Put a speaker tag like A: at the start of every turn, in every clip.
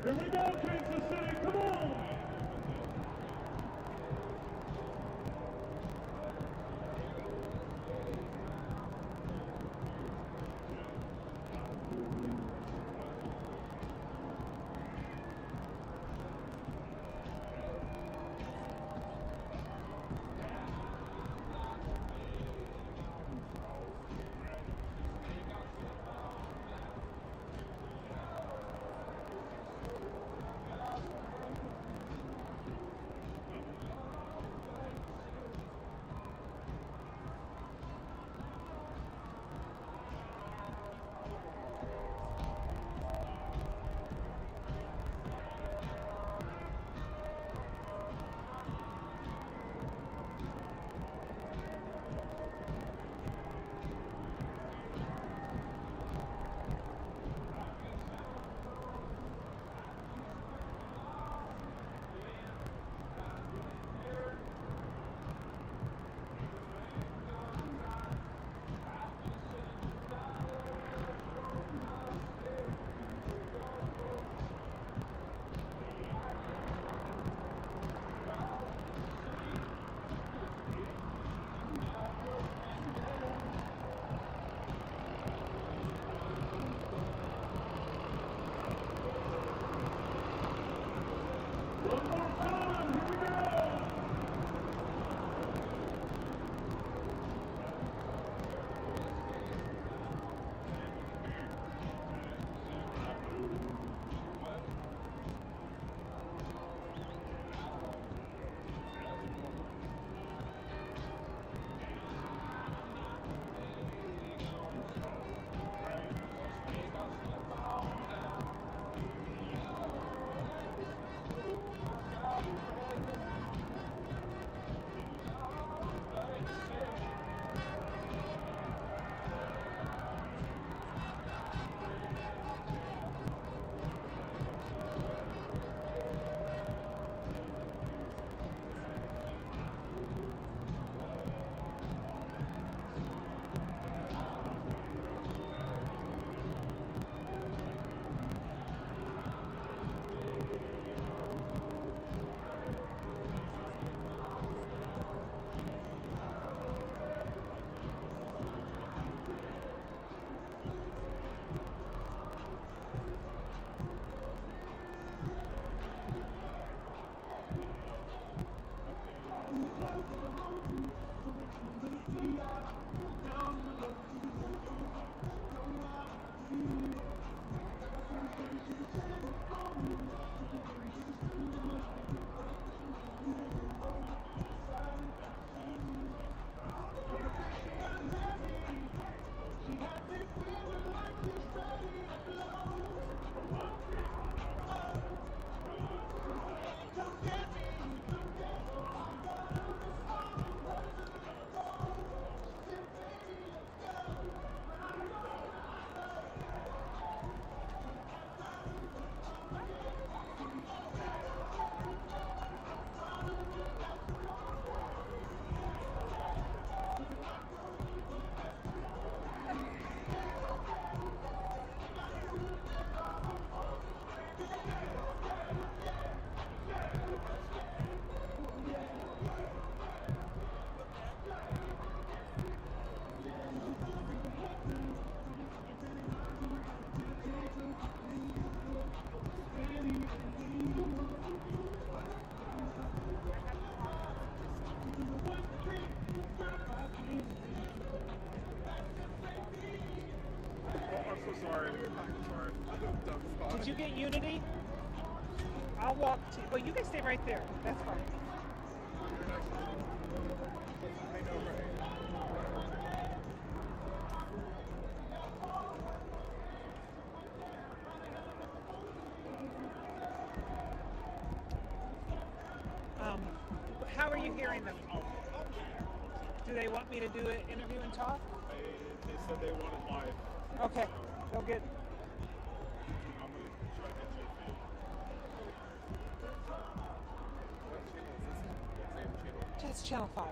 A: Here we go, Kansas City, come on!
B: Did you get Unity? I'll walk to, well, you can stay right there. That's fine. How are you hearing them? Do they want me to do an interview and talk?
C: They said they wanted live.
B: Okay, they'll get.
C: I'm going to try to get you.
B: That's channel 5.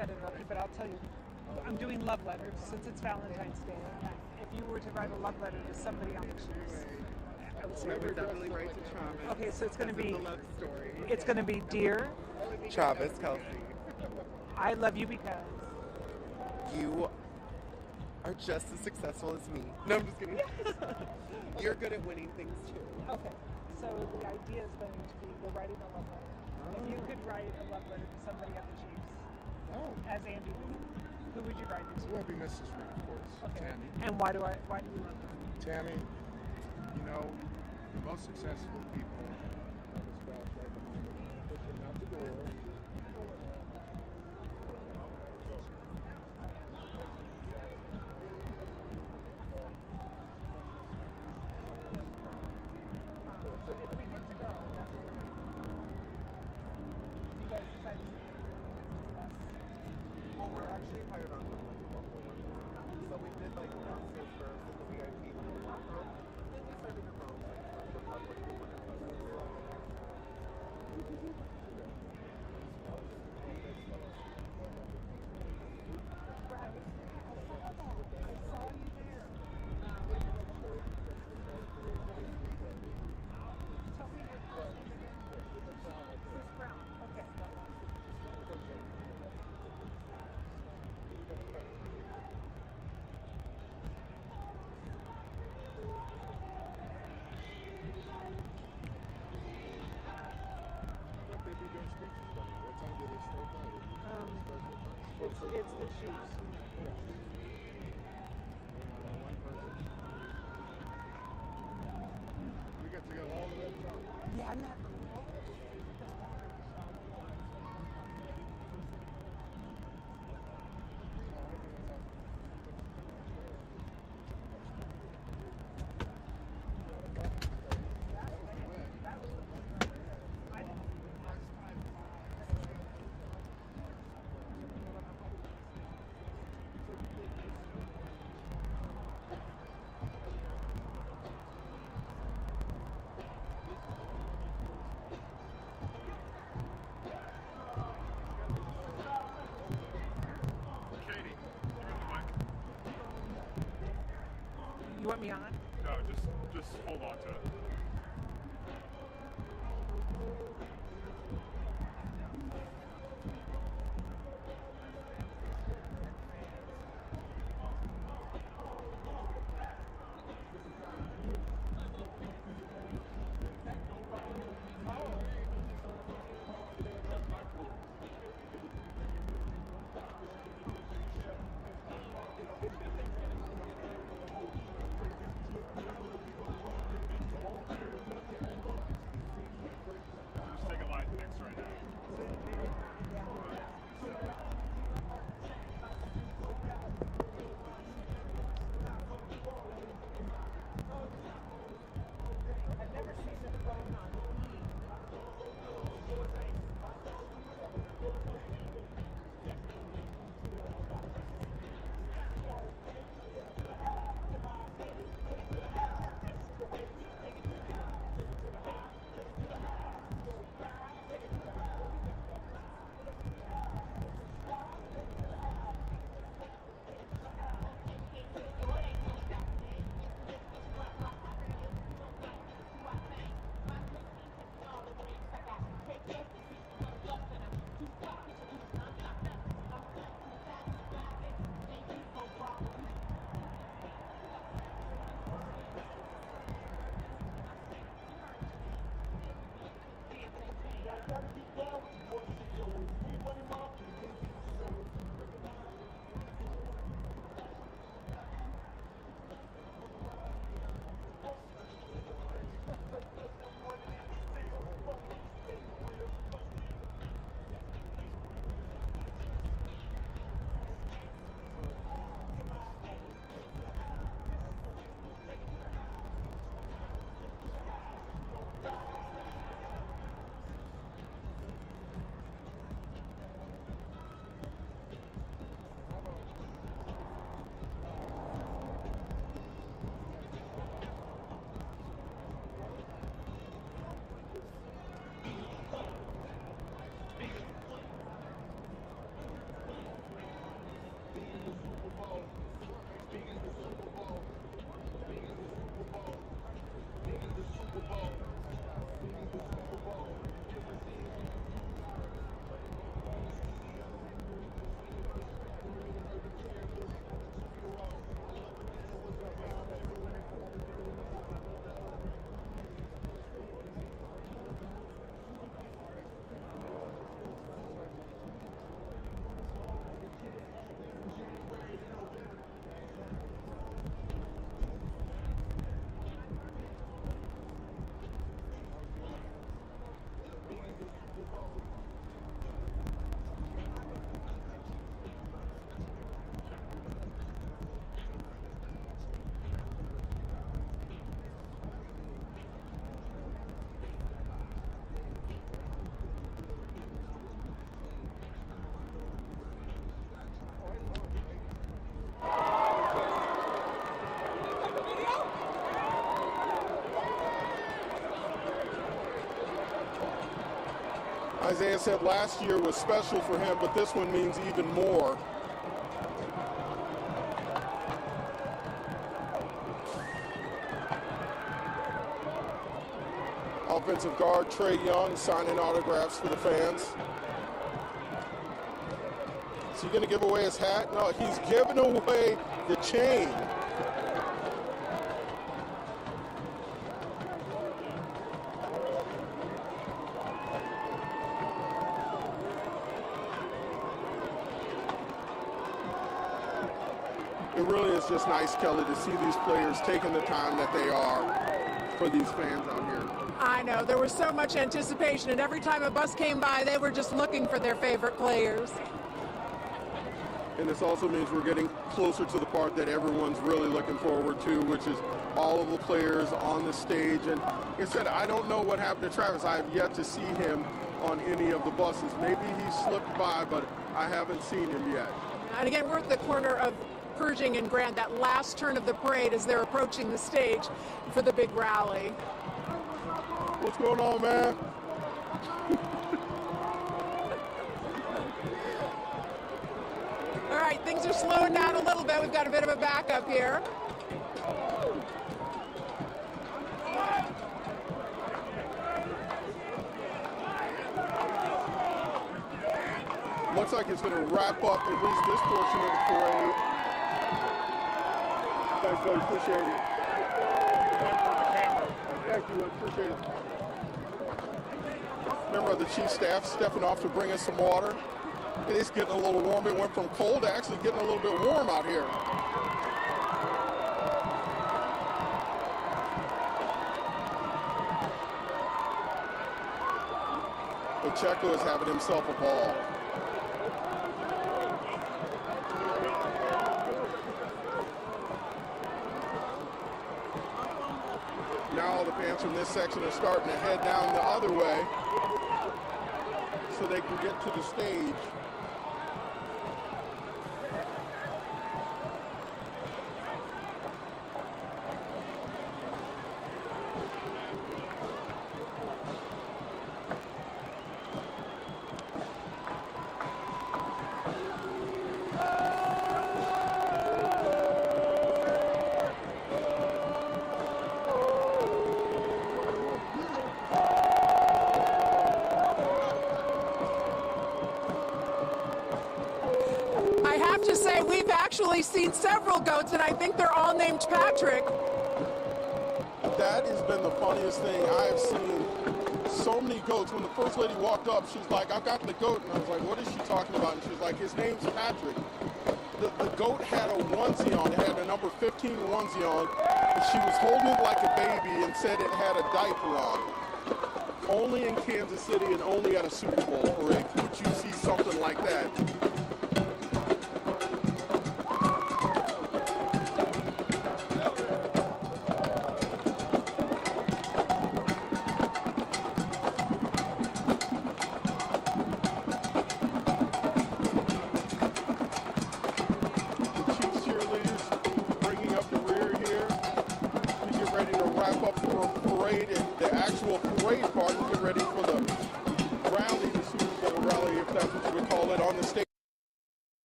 B: got to interrupt you, but I'll tell you. I'm doing love letters since it's Valentine's Day. If you were to write a love letter to somebody on the shoes, I would say.
D: I would definitely write to Travis.
B: Okay, so it's going to
D: That's
B: be
D: in the love story.
B: It's going to be dear
D: Travis Kelsey.
B: I love you because.
D: You are just as successful as me. No, I'm just kidding. You're good at winning things too.
B: Okay, so the idea is going to be we're writing a love letter. If you could write a love letter to somebody at the Chiefs, as Andy would, who would you write it to?
C: It would be Mrs. Reed, of course.
B: Okay.
C: Tammy.
B: And why do you love her?
C: Tammy, you know, the most successful people on this path right at the moment, pushing out the door.
D: Well, we're actually hired on so we did like bounces first in the VIP room. Then we started in room for public who wanted
B: It's the Chiefs.
C: We got to go all the way to the top.
B: Yeah, I'm not.
C: Katie, you got the mic?
B: You want me on?
C: No, just hold on to it. Isaiah said last year was special for him, but this one means even more. Offensive guard Trey Young signing autographs for the fans. Is he going to give away his hat? No, he's giving away the chain. It really is just nice, Kelly, to see these players taking the time that they are for these fans out here.
E: I know, there was so much anticipation, and every time a bus came by, they were just looking for their favorite players.
C: And this also means we're getting closer to the part that everyone's really looking forward to, which is all of the players on the stage. And like I said, I don't know what happened to Travis. I have yet to see him on any of the buses. Maybe he slipped by, but I haven't seen him yet.
E: And again, we're at the corner of Pershing and Grand, that last turn of the parade as they're approaching the stage for the big rally.
C: What's going on, man?
E: All right, things are slowing down a little bit. We've got a bit of a backup here.
C: Looks like it's going to wrap up at least this portion of the parade. Thanks, buddy. Appreciate it. Thank you, appreciate it. Member of the chief staff stepping off to bring us some water. It is getting a little warm. It went from cold to actually getting a little bit warm out here. Pacheco is having himself a ball. Now all the fans from this section are starting to head down the other way so they can get to the stage.
E: We've actually seen several goats, and I think they're all named Patrick.
C: That has been the funniest thing. I have seen so many goats. When the first lady walked up, she's like, "I've got the goat." And I was like, "What is she talking about?" And she's like, "His name's Patrick." The goat had a onesie on. It had a number 15 onesie on. And she was holding it like a baby and said it had a diaper on. Only in Kansas City and only at a Super Bowl parade would you see something like that.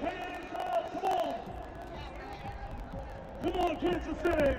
A: Hands up, come on. Come on, Kansas City.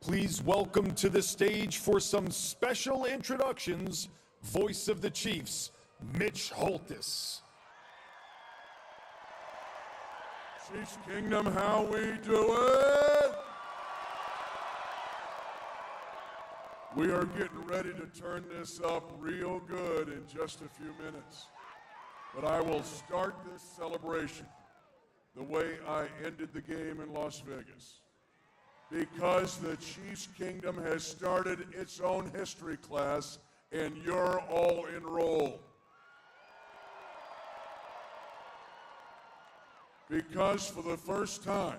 F: Please welcome to the stage for some special introductions, voice of the Chiefs, Mitch Holtis.
C: Chiefs Kingdom, how we doing? We are getting ready to turn this up real good in just a few minutes. But I will start this celebration the way I ended the game in Las Vegas. Because the Chiefs Kingdom has started its own history class and you're all enrolled. Because for the first time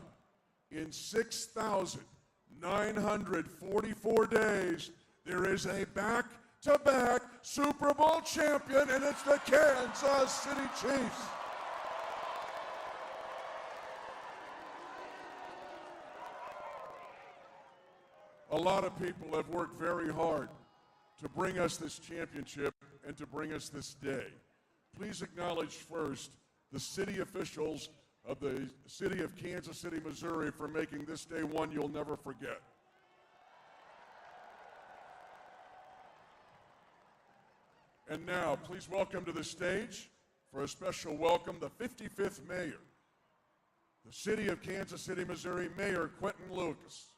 C: in 6,944 days, there is a back-to-back Super Bowl champion, and it's the Kansas City Chiefs. A lot of people have worked very hard to bring us this championship and to bring us this day. Please acknowledge first the city officials of the city of Kansas City, Missouri, for making this day one you'll never forget. And now, please welcome to the stage for a special welcome, the 55th mayor, the city of Kansas City, Missouri, Mayor Quentin Lucas.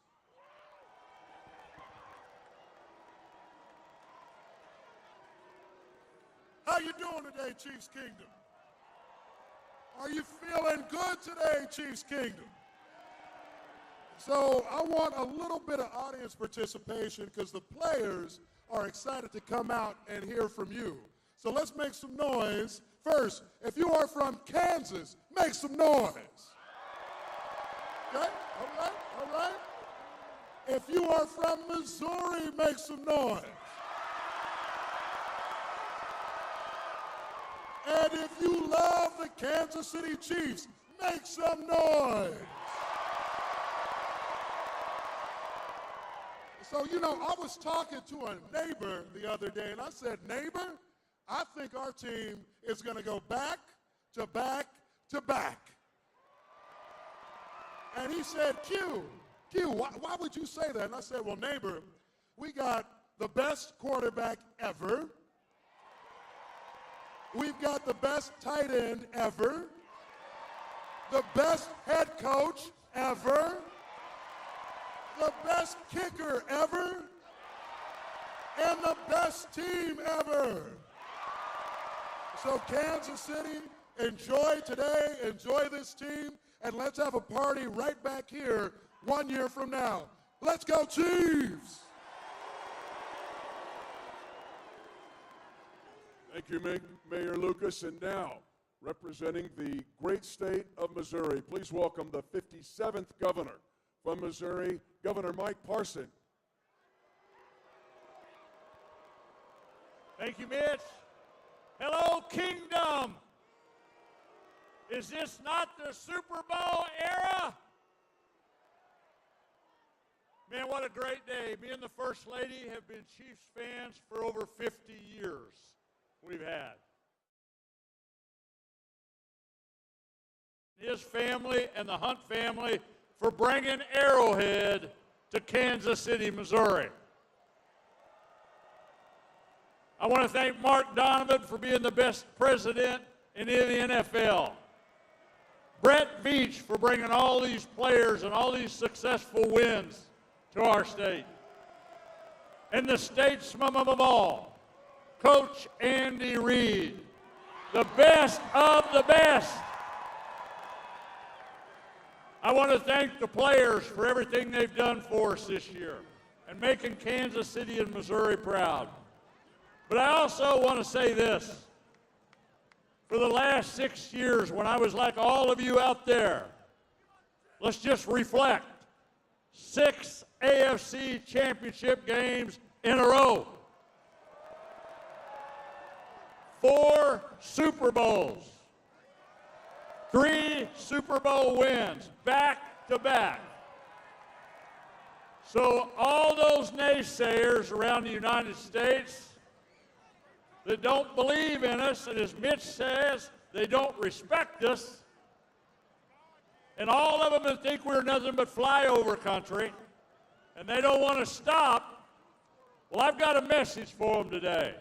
C: How you doing today, Chiefs Kingdom? Are you feeling good today, Chiefs Kingdom? So I want a little bit of audience participation because the players are excited to come out and hear from you. So let's make some noise. First, if you are from Kansas, make some noise. Okay, all right. If you are from Missouri, make some noise. And if you love the Kansas City Chiefs, make some noise. So, you know, I was talking to a neighbor the other day, and I said, neighbor, I think our team is going to go back to back to back. And he said, Q, why would you say that? And I said, well, neighbor, we got
G: the best quarterback ever. We've got the best tight end ever. The best head coach ever. The best kicker ever. And the best team ever. So Kansas City, enjoy today, enjoy this team, and let's have a party right back here 1 year from now. Let's go Chiefs!
F: Thank you, Mayor Lucas. And now, representing the great state of Missouri, please welcome the 57th governor from Missouri, Governor Mike Parson.
A: Thank you, Mitch. Hello, Kingdom. Is this not the Super Bowl era? Man, what a great day. Me and the First Lady have been Chiefs fans for over 50 years. We've had. His family and the Hunt family for bringing Arrowhead to Kansas City, Missouri. I want to thank Mark Donovan for being the best president in the NFL. Brett Veach for bringing all these players and all these successful wins to our state. And the statesman of them all, Coach Andy Reid, the best of the best. I want to thank the players for everything they've done for us this year and making Kansas City and Missouri proud. But I also want to say this. For the last 6 years, when I was like all of you out there, let's just reflect. 6 AFC championship games in a row. 4 Super Bowls. 3 Super Bowl wins, back to back. So all those naysayers around the United States that don't believe in us, and as Mitch says, they don't respect us, and all of them that think we're nothing but flyover country, and they don't want to stop, well, I've got a message for them today.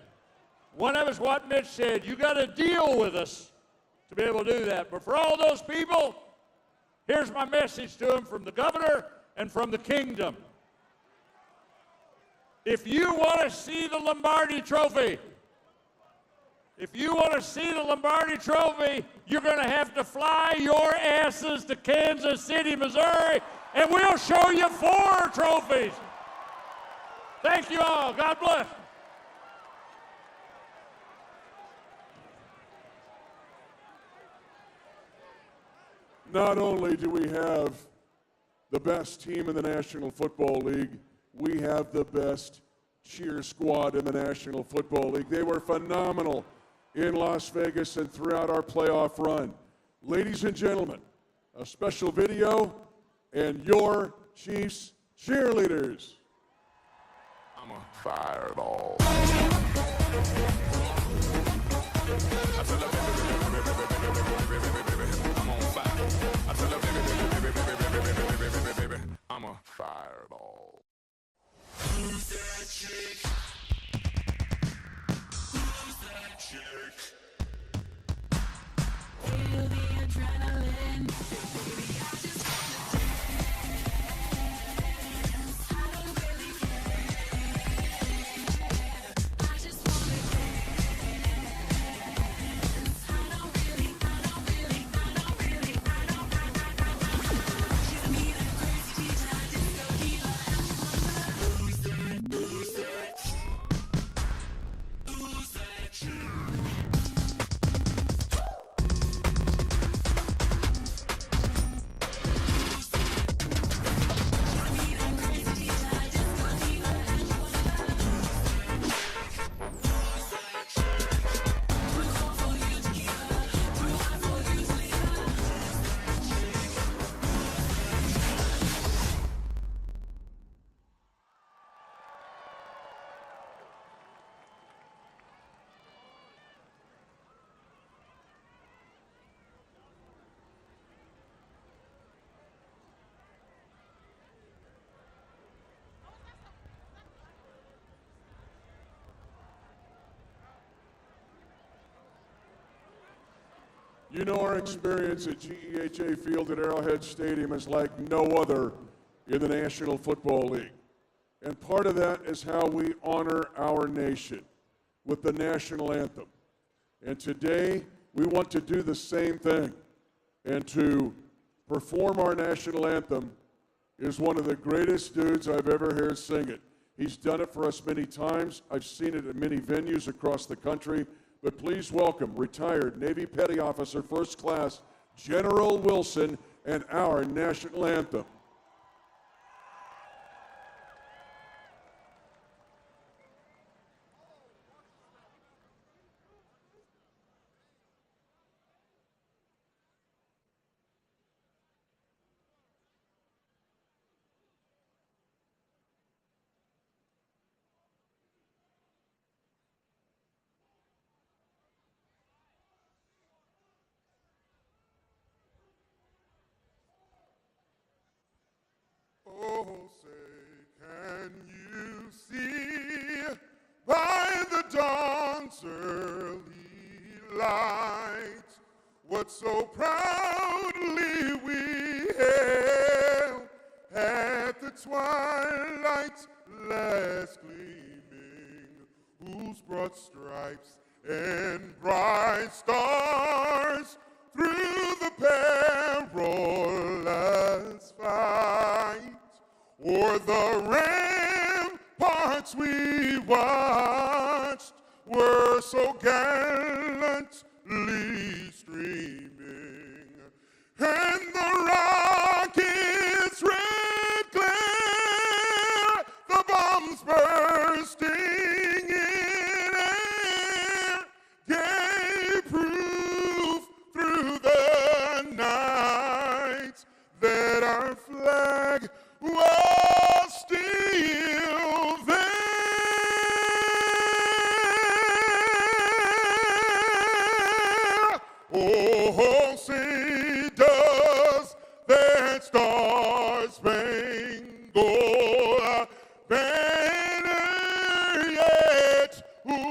A: One of us, what Mitch said, you got to deal with us to be able to do that. But for all those people, here's my message to them from the governor and from the kingdom. If you want to see the Lombardi Trophy, if you want to see the Lombardi Trophy, you're going to have to fly your asses to Kansas City, Missouri, and we'll show you 4 trophies. Thank you all. God bless.
F: Not only do we have the best team in the National Football League, we have the best cheer squad in the National Football League. They were phenomenal in Las Vegas and throughout our playoff run. Ladies and gentlemen, a special video and your Chiefs cheerleaders.
H: I'm a fireball. I'm on fire. I tell her, baby, I'm a fireball. Who's that chick? Who's that chick? Feel the adrenaline. Baby, I just wanna dance. I don't really care. I just wanna dance. I don't really. Give me that crazy teacher, disco diva. Who's that? Who's that? Who's that chick?
F: You know our experience at GEHA Field at Arrowhead Stadium is like no other in the National Football League. And part of that is how we honor our nation with the national anthem. And today, we want to do the same thing. And to perform our national anthem is one of the greatest dudes I've ever heard sing it. He's done it for us many times. I've seen it at many venues across the country. But please welcome retired Navy Petty Officer First Class General Wilson and our national anthem.
G: Oh, say, can you see by the dawn's early light what so proudly we hailed at the twilight's last gleaming, whose broad stripes and bright stars through the perilous fight o'er the ramparts we watched were so gallantly streaming, and the rockets' red glare, the bombs bursting in air, gave proof through the night that our flag was still there. Oh, say does that star-spangled banner yet wave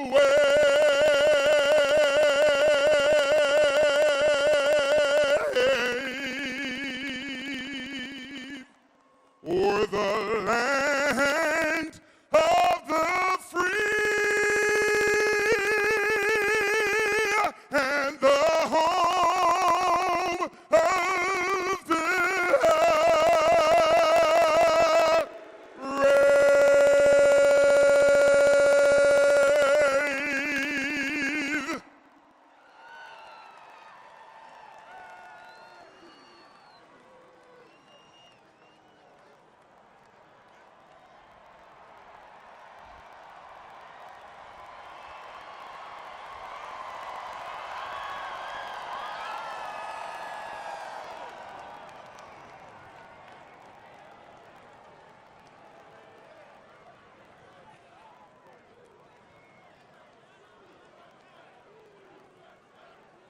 G: o'er the land of the free and the home of the brave.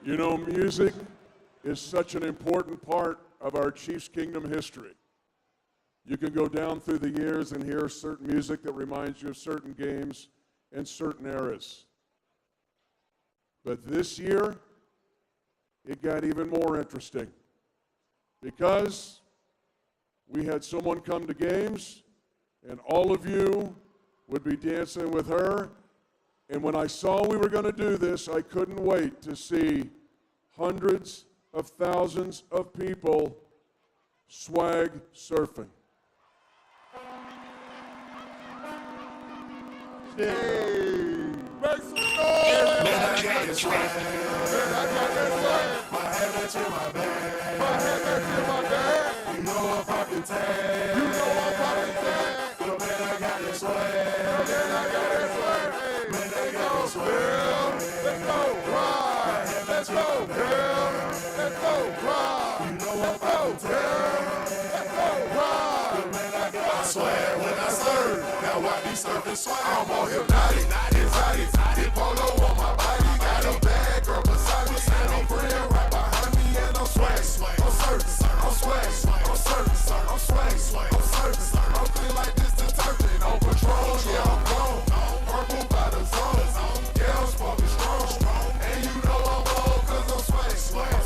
F: You know, music is such an important part of our Chiefs Kingdom history. You can go down through the years and hear certain music that reminds you of certain games and certain eras. But this year, it got even more interesting because we had someone come to games and all of you would be dancing with her. And when I saw we were going to do this, I couldn't wait to see hundreds of thousands of people swag surfing.
G: Hey, make some noise.
H: I got this swag. My head to my back.
G: My head back to my back.
H: You know I'm popping tag.
G: You know I'm popping tag.
H: But man, I got this swag.
G: Man, I got that swag. Hey,
H: Man, I
G: let's
H: got
G: go,
H: this swag.
G: girl. Let's go, ride. Let's go, girl. Let's go, ride.
H: You know I'm
G: Let's go,
H: popping tag.
G: girl. Let's go, ride.
H: Man, I got my swag when I serve. Now I be surfing swag. I'm on hypnotic, exotic. Dip polo on my body. Got a bad girl beside me. And I'm friend right behind me. And I'm swag. I'm surfing. I'm swag. I'm surfing. I'm swag. I'm surfing. I'm feeling like this detergent. On patrol, yeah, I'm gone. Purple by the zone. Yeah, I'm smoking strong. And you know I'm on 'cause I'm swag.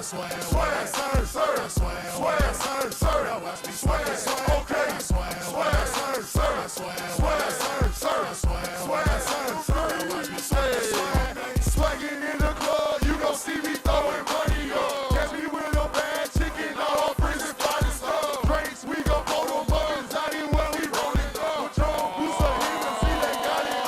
H: swag, swag, sir, sir, swag, swag, sir, sir. Now watch me swag, okay, swag, swag, sir, sir, swag, swag, sir, sir, swag, swag, sir, sir. Watch me swag, swagging in the club, you gon' see me throwing money up. Catch me with a bad chicken, all prison fly stuff. Drinks, we gon' pull them buttons out in when we rollin' up. Patron, boost a hero, see they got it.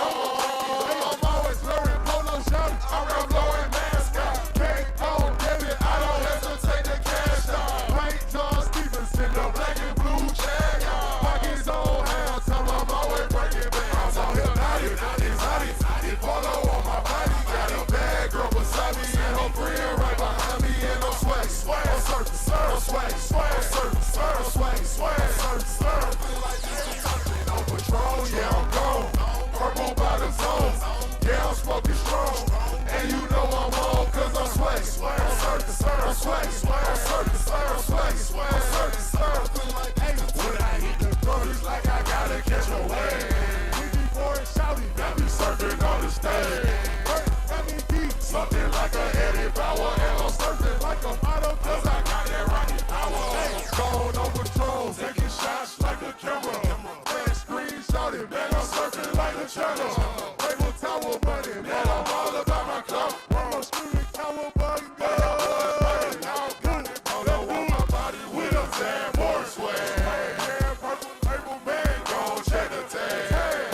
H: I'm always blurring, polo shouting, I'm blowing mascot. Cake on debit, I don't hesitate to cash out. White John Stevenson, the black and blue check. Pockets on hand, tell 'em I'm always breaking back. I'm out here naughty, polo on my body. Got a bad girl beside me and her friend right behind me. And I'm swag, swag, surface, swag, swag, surface, swag, swag, surface, on patrol, yeah, I'm gone. Purple by the zone, yeah, I'm smoking strong. And you know I'm on, cause I'm swag, swag, surface, swag, swag, surface, swag, swag, surface, when I hit the gutters like I gotta catch a wave. Before it shouty, got me surfing on the stage. Got me deep, something like a Eddie Bauer. And I'm surfing like a model, cause I got that rocky power. Going on patrols, taking shots like a camera. Red screen shouting, man, I'm surfing like a channel. Label tower money, man, I'm all about my club. I'm screaming tower bug, with a sad more swag. Yeah, purple label man, gon' check the tag.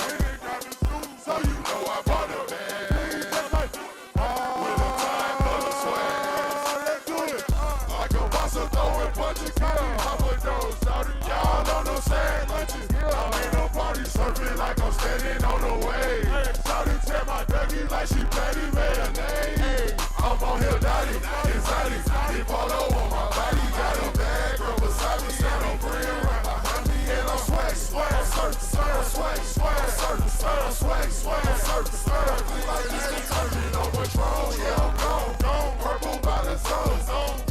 H: So you know I bought a bag. With a time for the swag. Let's do it. Like a bossa throwing punches, pop a dose, shouting, y'all on no sad lunches. I'm in a party surfing like I'm standing on the wave. Shouting, tear my Dougie like she patty mayonnaise. I'm on here naughty, anxiety, polo on my body. Got a bad girl beside me, and I'm friend right behind me. And I'm swag, swag, surface, swag, swag, surface, swag, swag, surface, like this, turning on patrol, yeah, I'm gone, purple by the zone,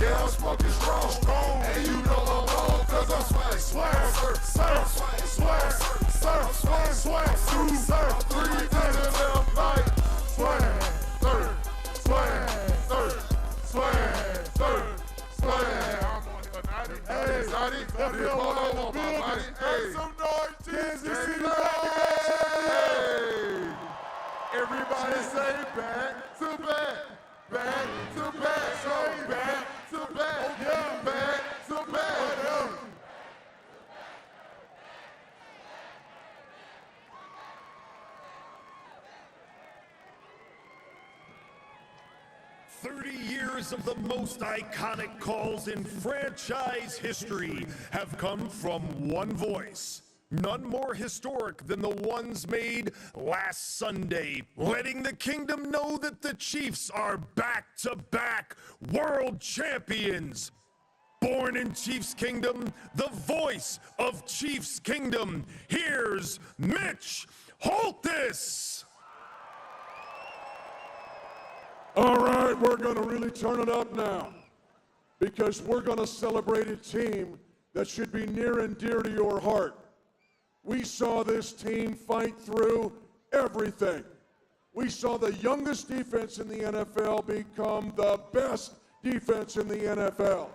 H: yeah, I'm smoking strong, and you know I'm on, cause I'm swag, swag, surface, swag, swag, surf, swag, swag, two, surf, three, ten, and I'm like, swag, surf, swag, surf, swag, surf, swag, I'm on the naughty, hey, naughty, polo on my body, hey, some noise, Kansas City, hey, everybody say back to back, back to back, so back to back, yeah, back to back.
I: 30 years of the most iconic calls in franchise history have come from one voice. None more historic than the ones made last Sunday, letting the kingdom know that the Chiefs are back-to-back world champions. Born in Chiefs Kingdom, the voice of Chiefs Kingdom, here's Mitch Holthus.
F: All right, we're going to really turn it up now because we're going to celebrate a team that should be near and dear to your heart. We saw this team fight through everything. We saw the youngest defense in the NFL become the best defense in the NFL.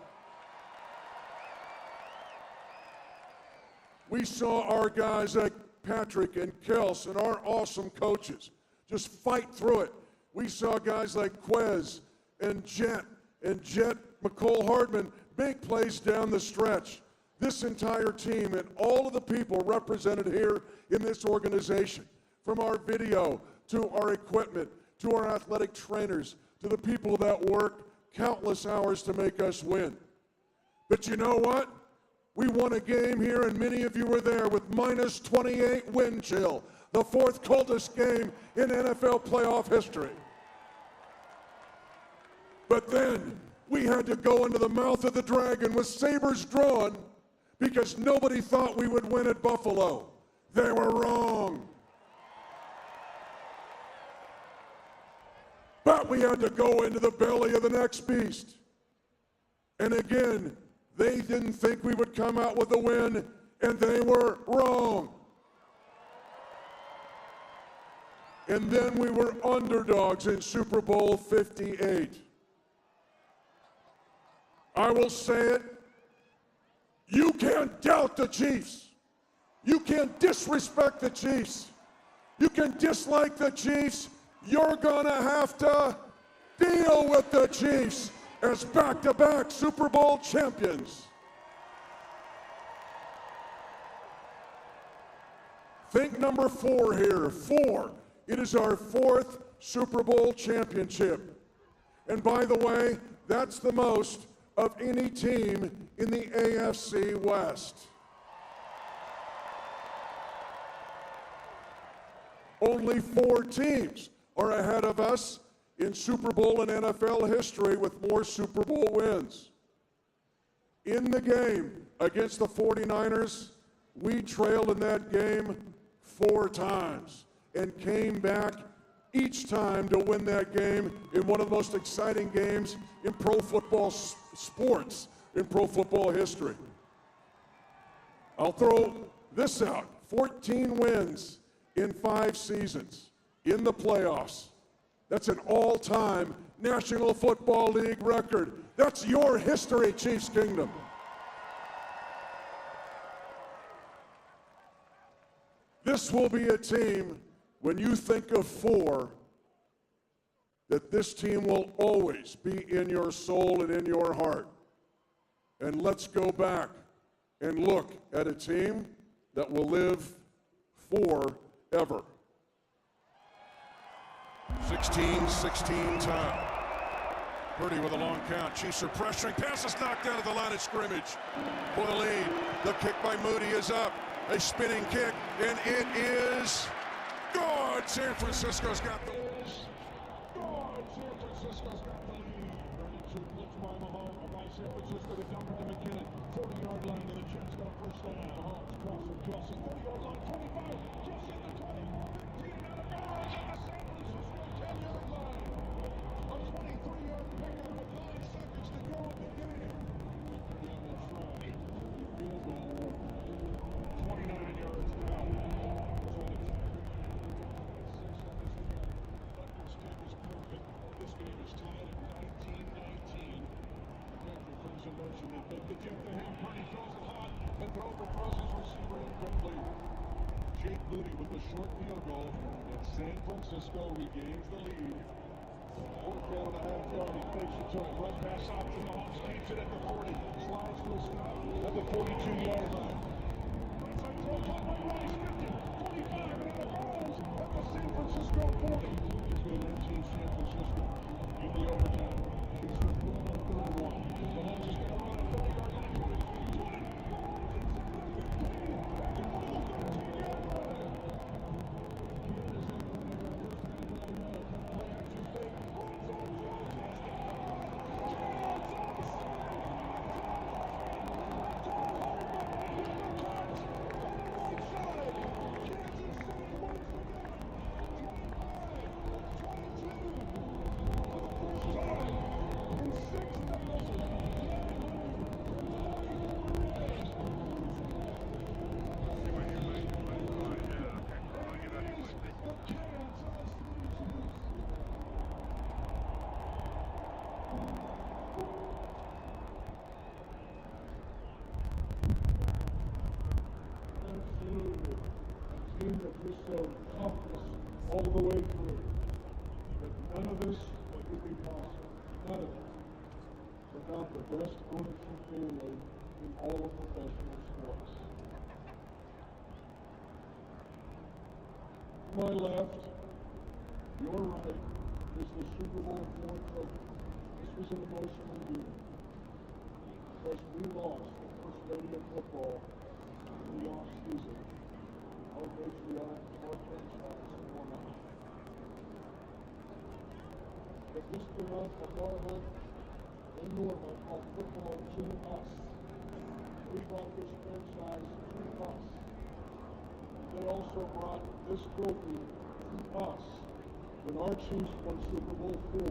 F: We saw our guys like Patrick and Kels and our awesome coaches just fight through it. We saw guys like Quez and Jet McCole Hardman make plays down the stretch. This entire team and all of the people represented here in this organization, from our video to our equipment to our athletic trainers to the people that work countless hours to make us win. But you know what? We won a game here, and many of you were there, with minus 28 wind chill, the fourth coldest game in NFL playoff history. But then we had to go into the mouth of the dragon with sabers drawn because nobody thought we would win at Buffalo. They were wrong. But we had to go into the belly of the next beast. And again, they didn't think we would come out with a win, and they were wrong. And then we were underdogs in Super Bowl 58. I will say it. You can't doubt the Chiefs. You can't disrespect the Chiefs. You can dislike the Chiefs. You're gonna have to deal with the Chiefs as back-to-back Super Bowl champions. Think number 4 here. 4. It is our 4th Super Bowl championship. And by the way, that's the most of any team in the AFC West. Only 4 teams are ahead of us in Super Bowl and NFL history with more Super Bowl wins. In the game against the 49ers, we trailed in that game 4 times and came back each time to win that game in one of the most exciting games in pro football sports, in pro football history. I'll throw this out. 14 wins in 5 seasons in the playoffs. That's an all-time National Football League record. That's your history, Chiefs Kingdom. This will be a team, when you think of 4, that this team will always be in your soul and in your heart. And let's go back and look at a team that will live forever. 16-16 time. Purdy with a long count. Chiefs are pressuring. Pass is knocked out of the line of scrimmage for the lead. The kick by Moody is up. A spinning kick, and it is good. San Francisco's got the lead. Good. San Francisco's got the lead. 32 blitz by Mahomes by San Francisco to dump it to McKinnon. 40-yard line, and the Jets got a first down. Mahomes crossing Kelsey. 40-yard line, 25. Kelsey at the 20. 15 out of bounds on the San Francisco 10-yard line. A 23-yard pickup with 9 seconds to go in the game. Field goal. 29 yards now. This game is tied at 19-19. Patrick comes in motion. They pick the tip to him. Purdy throws it hot. And overthrows his receiver incomplete. Jake Moody with the short field goal. And San Francisco regains the lead. 4th down and a half yard. He fakes it to him. Run pass option. Mahomes keeps it at the 40. Slides to a stop at the 42-yard line. San Francisco 40. It's been 19 San Francisco. In the overtime. Chiefs are pulling on 3rd and 1. Mahomes is going to run a 30-yard line. 20. All the way through. But none of this would be possible. None of it. Without the best ownership family in all of professional sports. To my left, your right, is the Super Bowl IV trophy. This was an emotional year. Because we lost the first lady of football in the off-season. Our patriarch, our franchise, won out. But this brought a Norman and Norma of football to us. We brought this franchise to us. They also brought this trophy to us. When our Chiefs won Super Bowl IV,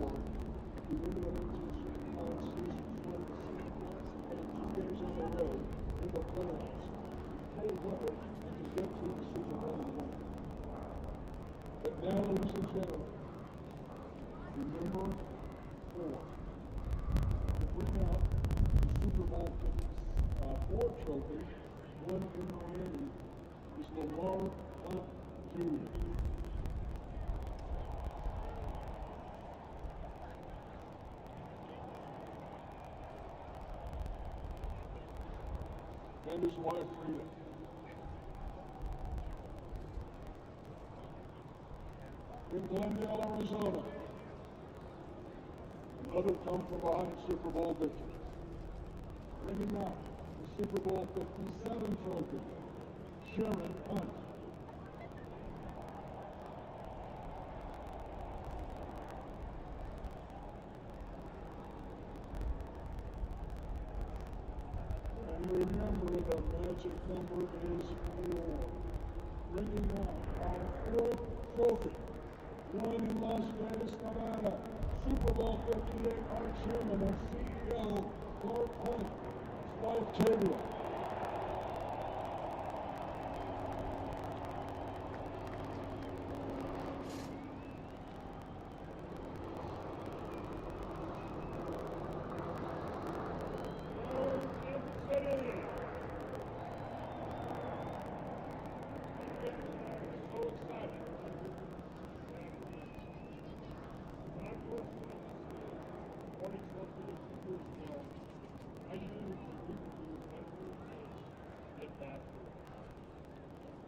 F: we were the 1969 season, and 2 games in a row in the playoffs. Cold weather. Get to the Super Bowl and win. But now, ladies and gentlemen, remember 4. To bring out 4 trophies, one in Miami, is Lamar Hunt Jr. And his wife, Rita. In Glendale, Arizona, another come-from-behind Super Bowl victory. Bringing up the Super Bowl 57 trophy, Sharon Hunt. And remember, the magic number is 4. Bringing up our 4th trophy, won in Las Vegas, Nevada, Super Bowl 58, our chairman and CEO, Clark Hunt, his wife, Tavia.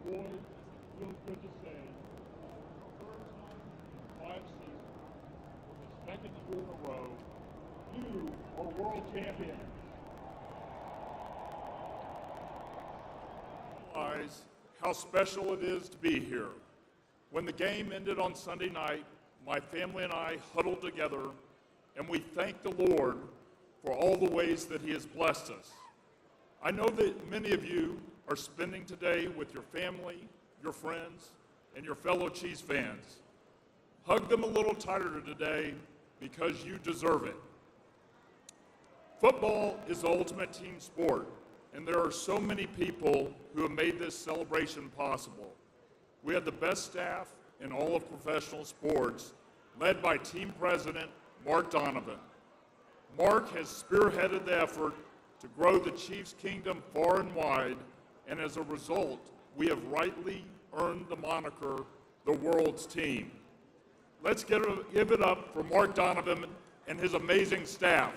F: Boy, feels good to say, for the first time in 5 seasons, for the 2nd year in a row, you are world champions.
A: Realize how special it is to be here. When the game ended on Sunday night, my family and I huddled together, and we thanked the Lord for all the ways that He has blessed us. I know that many of you are spending today with your family, your friends, and your fellow Chiefs fans. Hug them a little tighter today because you deserve it. Football is the ultimate team sport, and there are so many people who have made this celebration possible. We have the best staff in all of professional sports, led by team president Mark Donovan. Mark has spearheaded the effort to grow the Chiefs' kingdom far and wide, and as a result, we have rightly earned the moniker, the world's team. Let's give it up for Mark Donovan and his amazing staff.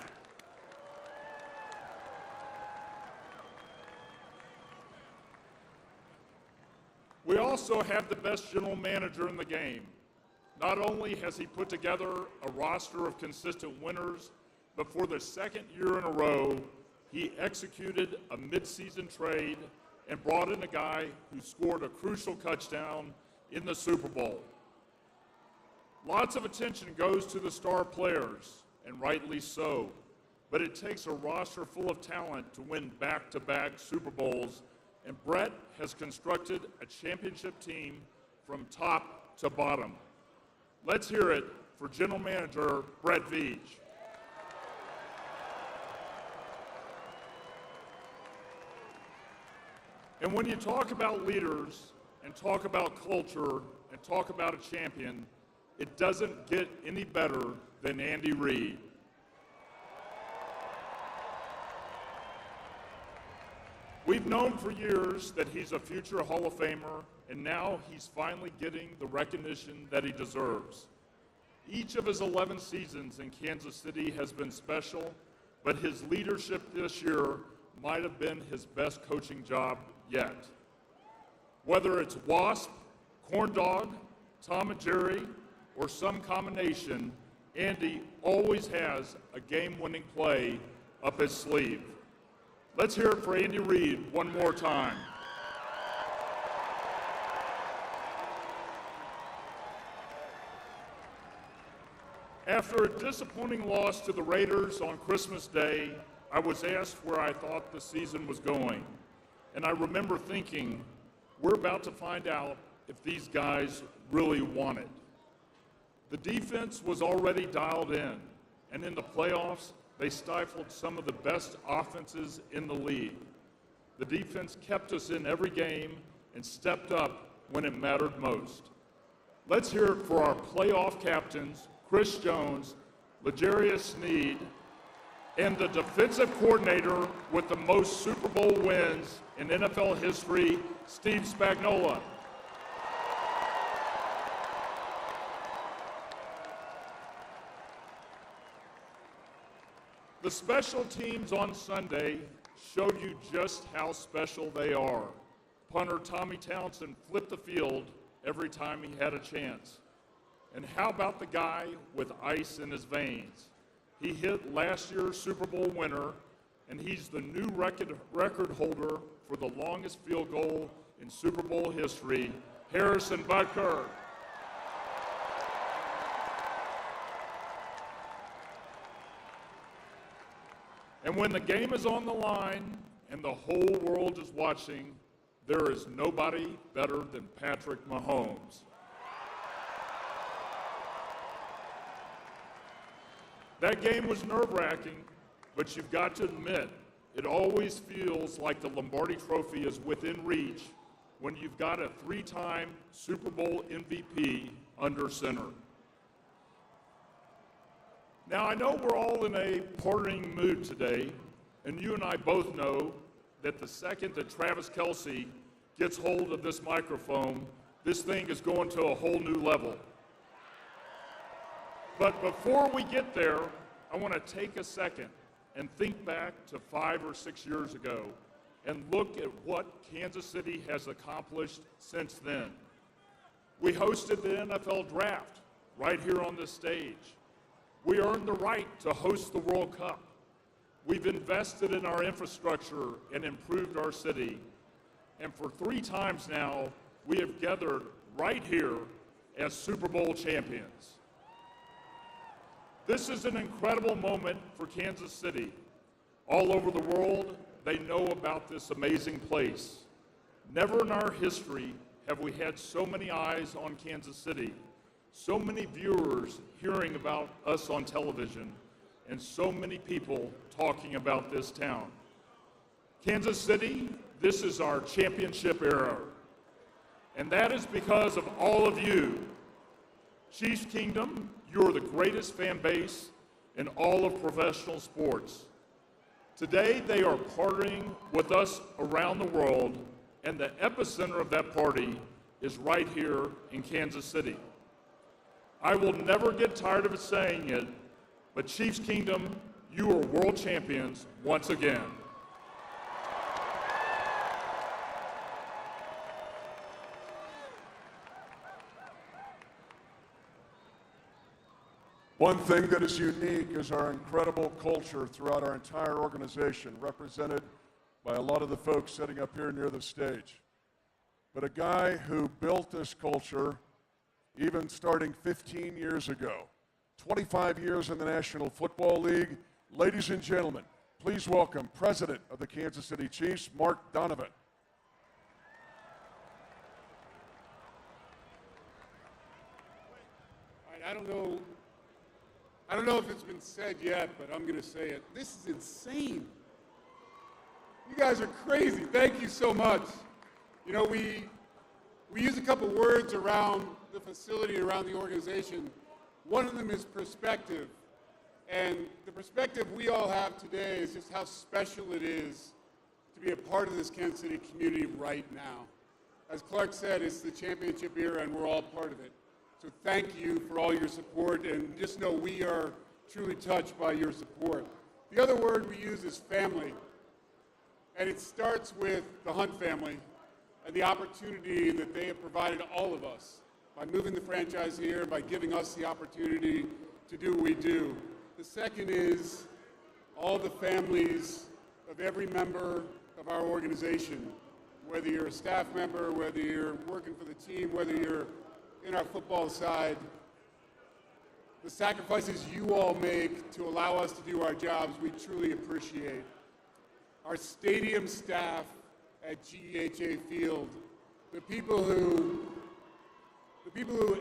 A: We also have the best general manager in the game. Not only has he put together a roster of consistent winners, but for the 2nd year in a row, he executed a mid-season trade and brought in a guy who scored a crucial touchdown in the Super Bowl. Lots of attention goes to the star players, and rightly so, but it takes a roster full of talent to win back-to-back Super Bowls, and Brett has constructed a championship team from top to bottom. Let's hear it for General Manager Brett Veach. And when you talk about leaders and talk about culture and talk about a champion, it doesn't get any better than Andy Reid. We've known for years that he's a future Hall of Famer, and now he's finally getting the recognition that he deserves. Each of his 11 seasons in Kansas City has been special, but his leadership this year might have been his best coaching job yet. Whether it's Wasp, Corn Dog, Tom and Jerry, or some combination, Andy always has a game-winning play up his sleeve. Let's hear it for Andy Reid one more time. After a disappointing loss to the Raiders on Christmas Day, I was asked where I thought the season was going. And I remember thinking, we're about to find out if these guys really want it. The defense was already dialed in, and in the playoffs, they stifled some of the best offenses in the league. The defense kept us in every game and stepped up when it mattered most. Let's hear it for our playoff captains, Chris Jones, L'Jarius Sneed, and the defensive coordinator with the most Super Bowl wins in NFL history, Steve Spagnuolo. The special teams on Sunday showed you just how special they are. Punter Tommy Townsend flipped the field every time he had a chance. And how about the guy with ice in his veins? He hit last year's Super Bowl winner, and he's the new record holder for the longest field goal in Super Bowl history, Harrison Butker. And when the game is on the line and the whole world is watching, there is nobody better than Patrick Mahomes. That game was nerve-wracking, but you've got to admit, it always feels like the Lombardi Trophy is within reach when you've got a three-time Super Bowl MVP under center. Now, I know we're all in a partying mood today, and you and I both know that the second that Travis Kelce gets hold of this microphone, this thing is going to a whole new level. But before we get there, I want to take a second and think back to 5 or 6 years ago and look at what Kansas City has accomplished since then. We hosted the NFL Draft right here on this stage. We earned the right to host the World Cup. We've invested in our infrastructure and improved our city. And for 3 times now, we have gathered right here as Super Bowl champions. This is an incredible moment for Kansas City. All over the world, they know about this amazing place. Never in our history have we had so many eyes on Kansas City, so many viewers hearing about us on television, and so many people talking about this town. Kansas City, this is our championship era. And that is because of all of you. Chiefs Kingdom, you're the greatest fan base in all of professional sports. Today, they are partying with us around the world, and the epicenter of that party is right here in Kansas City. I will never get tired of saying it, but Chiefs Kingdom, you are world champions once again.
F: One thing that is unique is our incredible culture throughout our entire organization, represented by a lot of the folks sitting up here near the stage. But a guy who built this culture, even starting 15 years ago, 25 years in the National Football League. Ladies and gentlemen, please welcome President of the Kansas City Chiefs, Mark Donovan.
J: All right, I don't know if it's been said yet, but I'm going to say it. This is insane. You guys are crazy. Thank you so much. You know, we use a couple words around the facility, around the organization. One of them is perspective. And the perspective we all have today is just how special it is to be a part of this Kansas City community right now. As Clark said, it's the championship era and we're all part of it. So thank you for all your support, and just know we are truly touched by your support. The other word we use is family, and it starts with the Hunt family and the opportunity that they have provided all of us by moving the franchise here, by giving us the opportunity to do what we do. The second is all the families of every member of our organization, whether you're a staff member, whether you're working for the team, whether you're in our football side, the sacrifices you all make to allow us to do our jobs, we truly appreciate. Our stadium staff at GEHA Field, the people who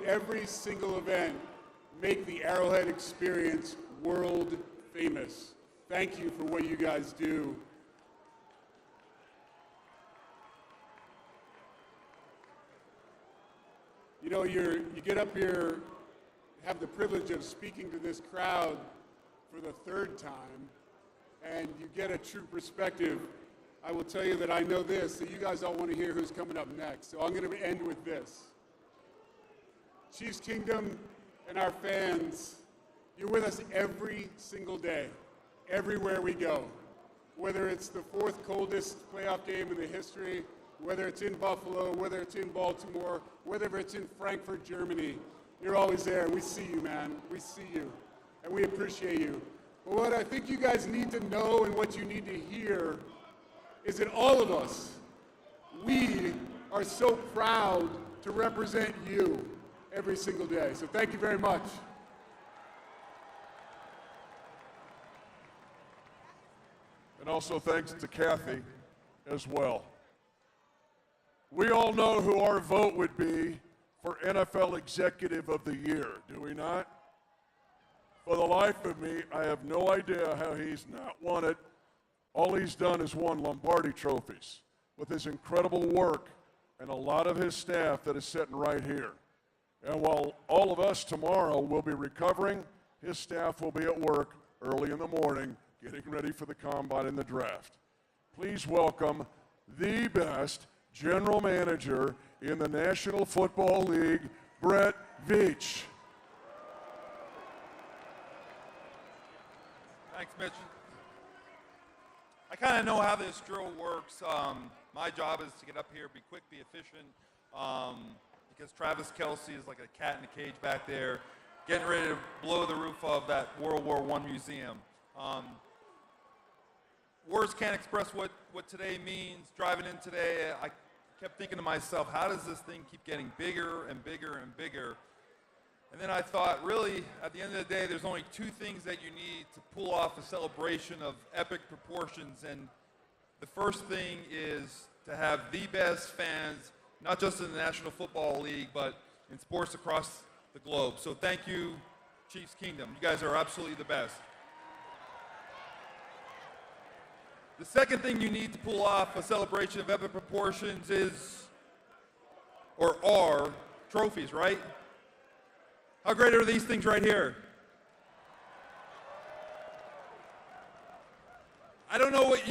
J: every single event make the Arrowhead experience world famous. Thank you for what you guys do. You know, you get up here, have the privilege of speaking to this crowd for the third time, and you get a true perspective, I will tell you that I know this, that you guys all want to hear who's coming up next. So I'm going to end with this. Chiefs Kingdom and our fans, you're with us every single day, everywhere we go. Whether it's the fourth coldest playoff game in the history, whether it's in Buffalo, whether it's in Baltimore, whether it's in Frankfurt, Germany, you're always there. We see you, man. We see you, and we appreciate you. But what I think you guys need to know and what you need to hear is that all of us, we are so proud to represent you every single day. So thank you very much.
F: And also thanks to Kathy as well. We all know who our vote would be for NFL Executive of the Year, do we not? For the life of me, I have no idea how he's not won it. All he's done is won Lombardi trophies with his incredible work and a lot of his staff that is sitting right here. And while all of us tomorrow will be recovering, his staff will be at work early in the morning getting ready for the combine and the draft. Please welcome the best general manager in the National Football League, Brett Veach.
K: Thanks, Mitch. I kind of know how this drill works. My job is to get up here, be quick, be efficient, because Travis Kelce is like a cat in a cage back there, getting ready to blow the roof of that World War I museum. Words can't express what today means. Driving in today, I kept thinking to myself, how does this thing keep getting bigger and bigger and bigger? And then I thought, really, at the end of the day, there's only two things that you need to pull off a celebration of epic proportions. And the first thing is to have the best fans, not just in the National Football League, but in sports across the globe. So thank you, Chiefs Kingdom. You guys are absolutely the best. The second thing you need to pull off a celebration of epic proportions is, or are, trophies, right? How great are these things right here? I don't know what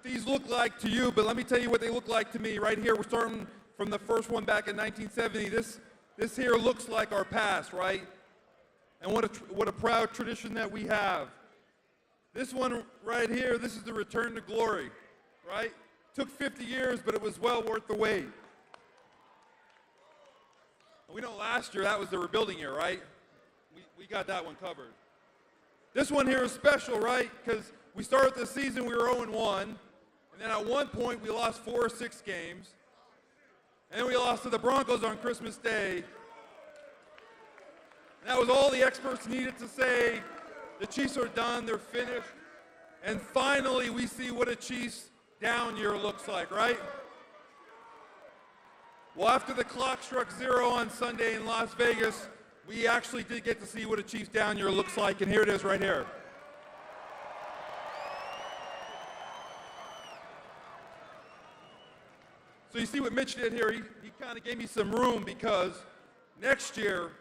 K: these look like to you, but let me tell you what they look like to me. Right here, we're starting from the first one back in 1970. This here looks like our past, right? And what a proud tradition that we have. This one right here, this is the return to glory, right? Took 50 years, but it was well worth the wait. We know last year that was the rebuilding year, right? We got that one covered. This one here is special, right? Because we started the season, we were 0-1, and then at one point we lost 4 or 6 games, and then we lost to the Broncos on Christmas Day. And that was all the experts needed to say, the Chiefs are done, they're finished, and finally we see what a Chiefs down year looks like, right? Well, after the clock struck 0 on Sunday in Las Vegas, we actually did get to see what a Chiefs down year looks like, and here it is right here. So you see what Mitch did here, he kind of gave me some room, because next year,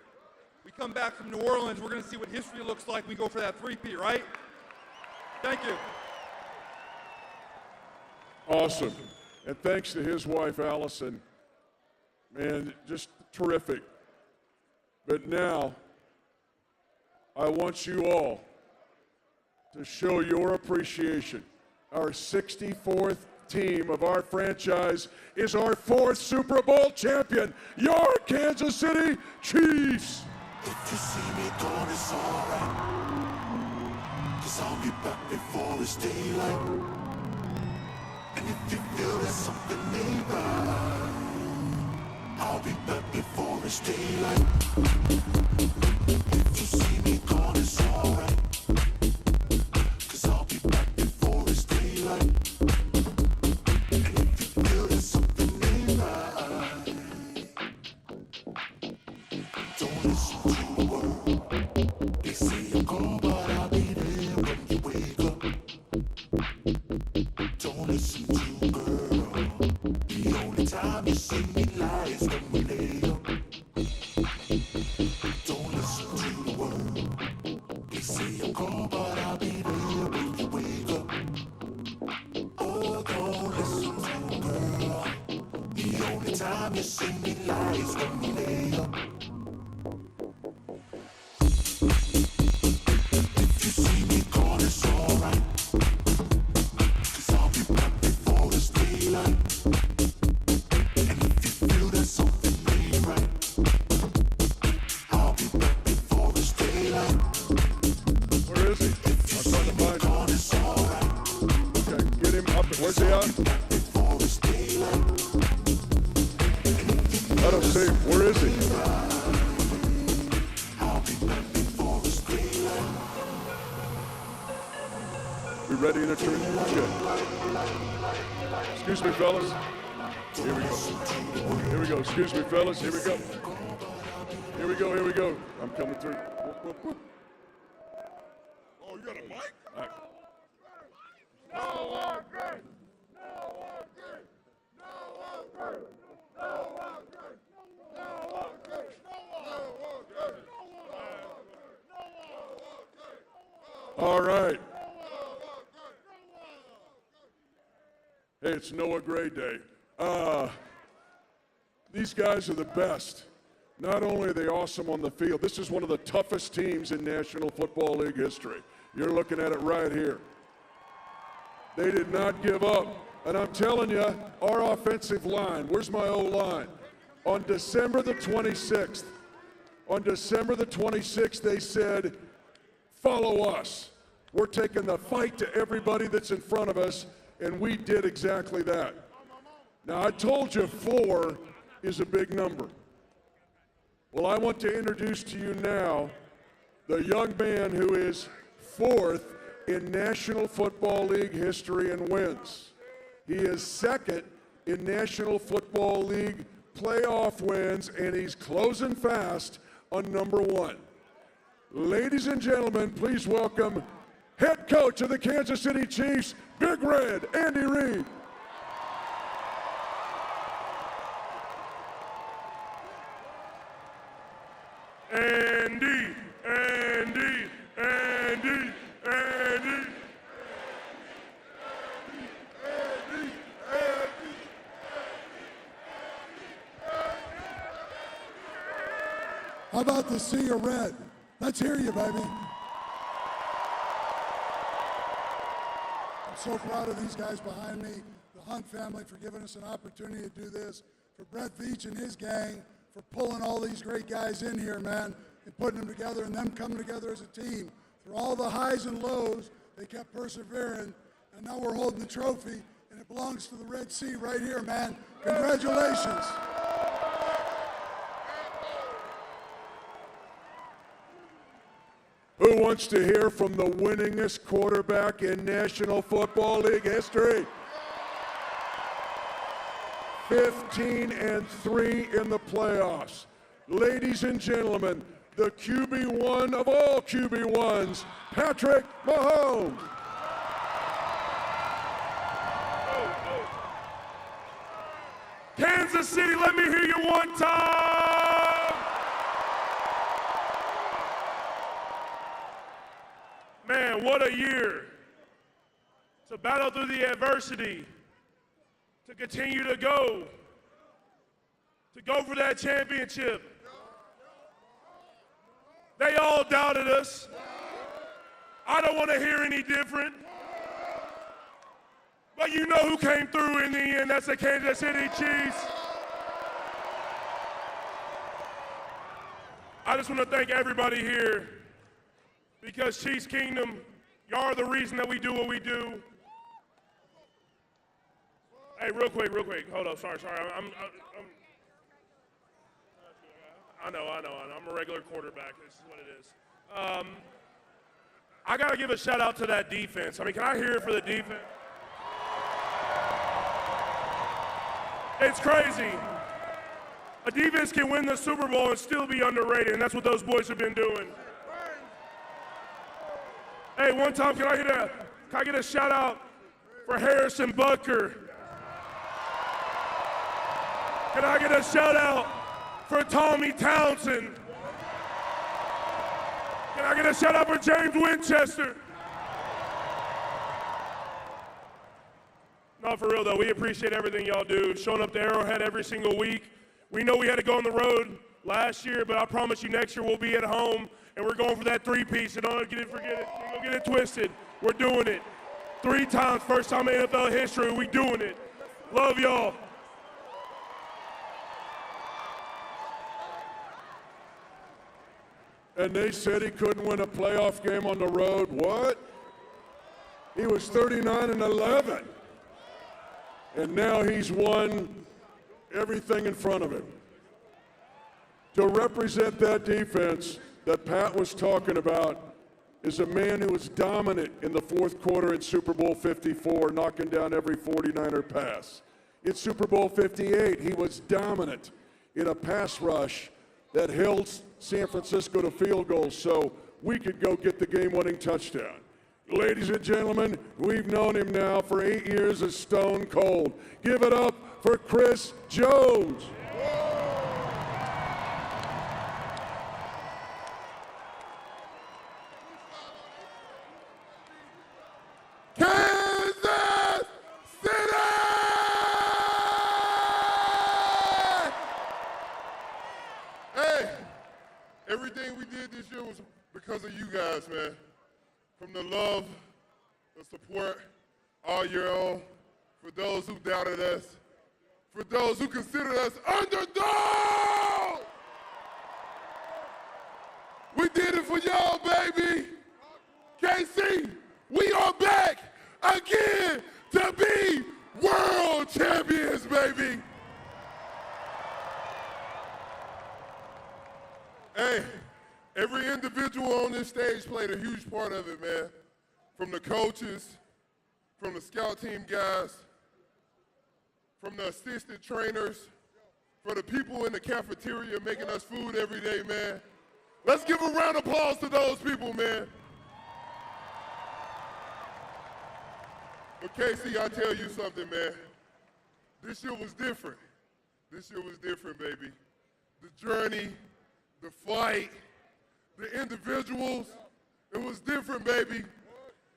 K: we come back from New Orleans, we're going to see what history looks like. We go for that three-peat, right? Thank you.
F: Awesome. And thanks to his wife, Allison. Man, just terrific. But now, I want you all to show your appreciation. Our 64th team of our franchise is our 4th Super Bowl champion, your Kansas City Chiefs.
H: If you see me gone, it's alright, 'cause I'll be back before it's daylight. And if you feel there's something ain't right, I'll be back before it's daylight. If you see me gone, it's alright, 'cause I'll be back before it's daylight. And if you feel there's something ain't right, don't listen to a word. They say you're gone, but I'll be there when you wake up. Don't listen to a girl. The only time you see me lie is when we lay up. Don't listen to the word. time you see me lies when we lay up. If you see me gone, it's alright. 'Cause I'll be back before it's daylight. And if you feel that something ain't right, I'll be back before it's daylight.
F: Where is he? I'm trying to find him. Okay, get him up. Where's he at? I don't see him. Where is he? We ready in a tree? Good. Excuse me, fellas. Here we go. Here we go. Excuse me, fellas. Here we go. Here we go. Here we go. I'm coming through. Whoop, whoop, whoop.
G: Oh, you got a mic?
F: All right. Hey, it's Noah Gray Day. These guys are the best. Not only are they awesome on the field, this is one of the toughest teams in National Football League history. You're looking at it right here. They did not give up. And I'm telling you, our offensive line, where's my O-line? On December the 26th, they said, follow us. We're taking the fight to everybody that's in front of us, and we did exactly that. Now, I told you 4 is a big number. Well, I want to introduce to you now the young man who is 4th in National Football League history in wins. He is 2nd in National Football League playoff wins, and he's closing fast on number 1. Ladies and gentlemen, please welcome head coach of the Kansas City Chiefs, Big Red, Andy Reid.
L: Andy, Andy, Andy, Andy.
G: How about the sea of red? Let's hear you, baby. I'm so proud of these guys behind me, the Hunt family, for giving us an opportunity to do this, for Brett Veach and his gang, for pulling all these great guys in here, man, and putting them together and them coming together as a team. Through all the highs and lows, they kept persevering, and now we're holding the trophy, and it belongs to the Red Sea right here, man. Congratulations.
F: Who wants to hear from the winningest quarterback in National Football League history? 15-3 in the playoffs. Ladies and gentlemen, the QB1 of all QB1s, Patrick Mahomes.
L: Kansas City, let me hear you one time. Man, what a year to battle through the adversity, to continue to go for that championship. They all doubted us. I don't want to hear any different. But you know who came through in the end. That's the Kansas City Chiefs. I just want to thank everybody here, because Chiefs Kingdom, y'all are the reason that we do what we do. Hey, real quick. Hold up, sorry. I know. I'm a regular quarterback. This is what it is. I got to give a shout out to that defense. I mean, can I hear it for the defense? It's crazy. A defense can win the Super Bowl and still be underrated, and that's what those boys have been doing. Hey, one time, can I get a shout out for Harrison Butker? Can I get a shout out for Tommy Townsend? Can I get a shout out for James Winchester? No, No, for real though, we appreciate everything y'all do. Showing up to Arrowhead every single week. We know we had to go on the road last year, but I promise you next year we'll be at home and we're going for that three-piece. So don't forget it. Don't get it twisted. We're doing it. 3 times, first time in NFL history, we doing it. Love y'all.
F: And they said he couldn't win a playoff game on the road. What? He was 39-11. And now he's won everything in front of him. To represent that defense that Pat was talking about is a man who was dominant in the fourth quarter in Super Bowl 54, knocking down every 49er pass. In Super Bowl 58, he was dominant in a pass rush that held San Francisco to field goals so we could go get the game-winning touchdown. Ladies and gentlemen, we've known him now for 8 years as Stone Cold. Give it up for Chris Jones.
H: Kansas City! Hey, everything we did this year was because of you guys, man. From the love, the support all year long, for those who doubted us, for those who considered us underdogs. We did it for y'all, baby. KC, we are back again to be world champions, baby. Hey, every individual on this stage played a huge part of it, man. From the coaches, from the scout team guys, from the assistant trainers, for the people in the cafeteria making us food every day, man. Let's give a round of applause to those people, man. But Casey, I'll tell you something, man. This year was different. This year was different, baby. The journey, the fight, the individuals, it was different, baby.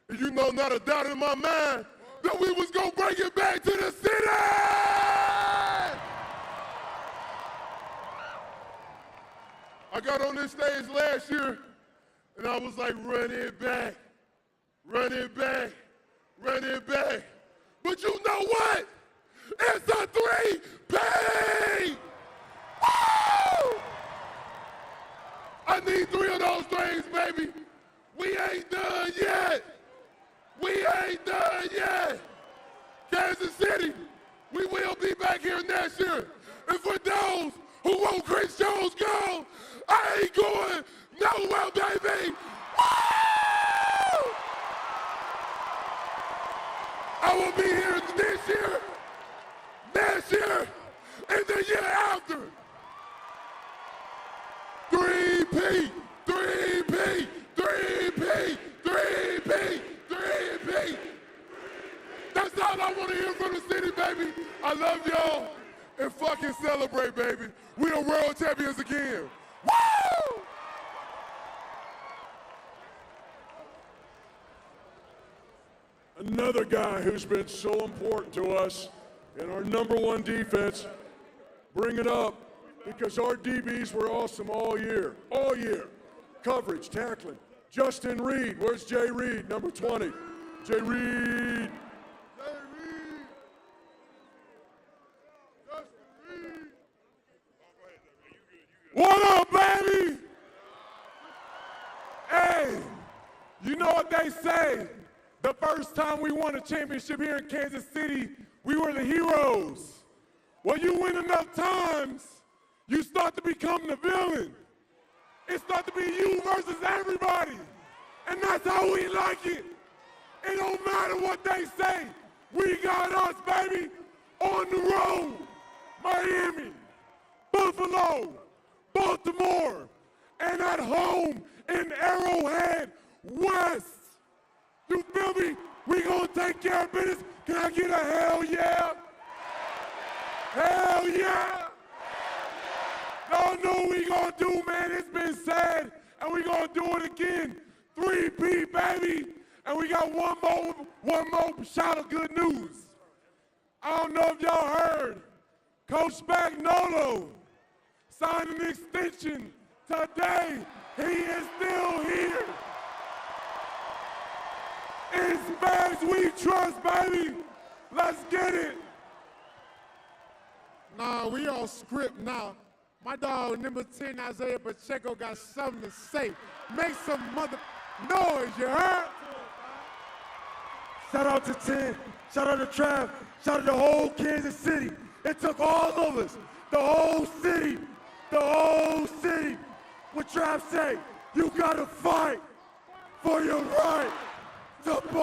H: And you know, not a doubt in my mind that we was gonna bring it back to the city! I got on this stage last year, and I was like, run it back, run it back, run it back. But you know what? It's a 3-P! Woo! I need 3 of those things, baby. We ain't done yet. We ain't done yet. Kansas City, we will be back here next year. And for those who want Chris Jones gone, I ain't going nowhere, baby. Woo! I will be here this year, next year, and the year after. 3-P, 3-P, 3-P, 3-P, 3-P. That's all I want to hear from the city, baby. I love y'all, and fucking celebrate, baby. We are world champions again. Woo!
F: Another guy who's been so important to us in our #1 defense, bring it up, because our DBs were awesome all year. Coverage, tackling. Justin Reed, where's Jay Reed, number 20? Jay Reed.
G: What up, baby? Hey, you know what they say? The first time we won a championship here in Kansas City, we were the heroes. Well, you win enough times, you start to become the villain. It starts to be you versus everybody. And that's how we like it. It don't matter what they say. We got us, baby, on the road. Miami, Buffalo, Baltimore, and at home in Arrowhead West. You feel me? We gonna take care of business. Can I get a hell yeah? Hell yeah! Y'all know what we gonna do, man. It's been said, and we gonna do it again. 3-P, baby. And we got one more shot of good news. I don't know if y'all heard, Coach Spagnolo signed an extension today. He is still here. In Spags we trust, baby. Let's get it.
C: Nah, we all script now. My dog, number 10, Isaiah Pacheco, got something to say. Make some mother noise, you heard?
G: Shout out to 10, shout out to Trav, shout out to the whole Kansas City. It took all of us, the whole city. What Trav say, you gotta fight for your right to party.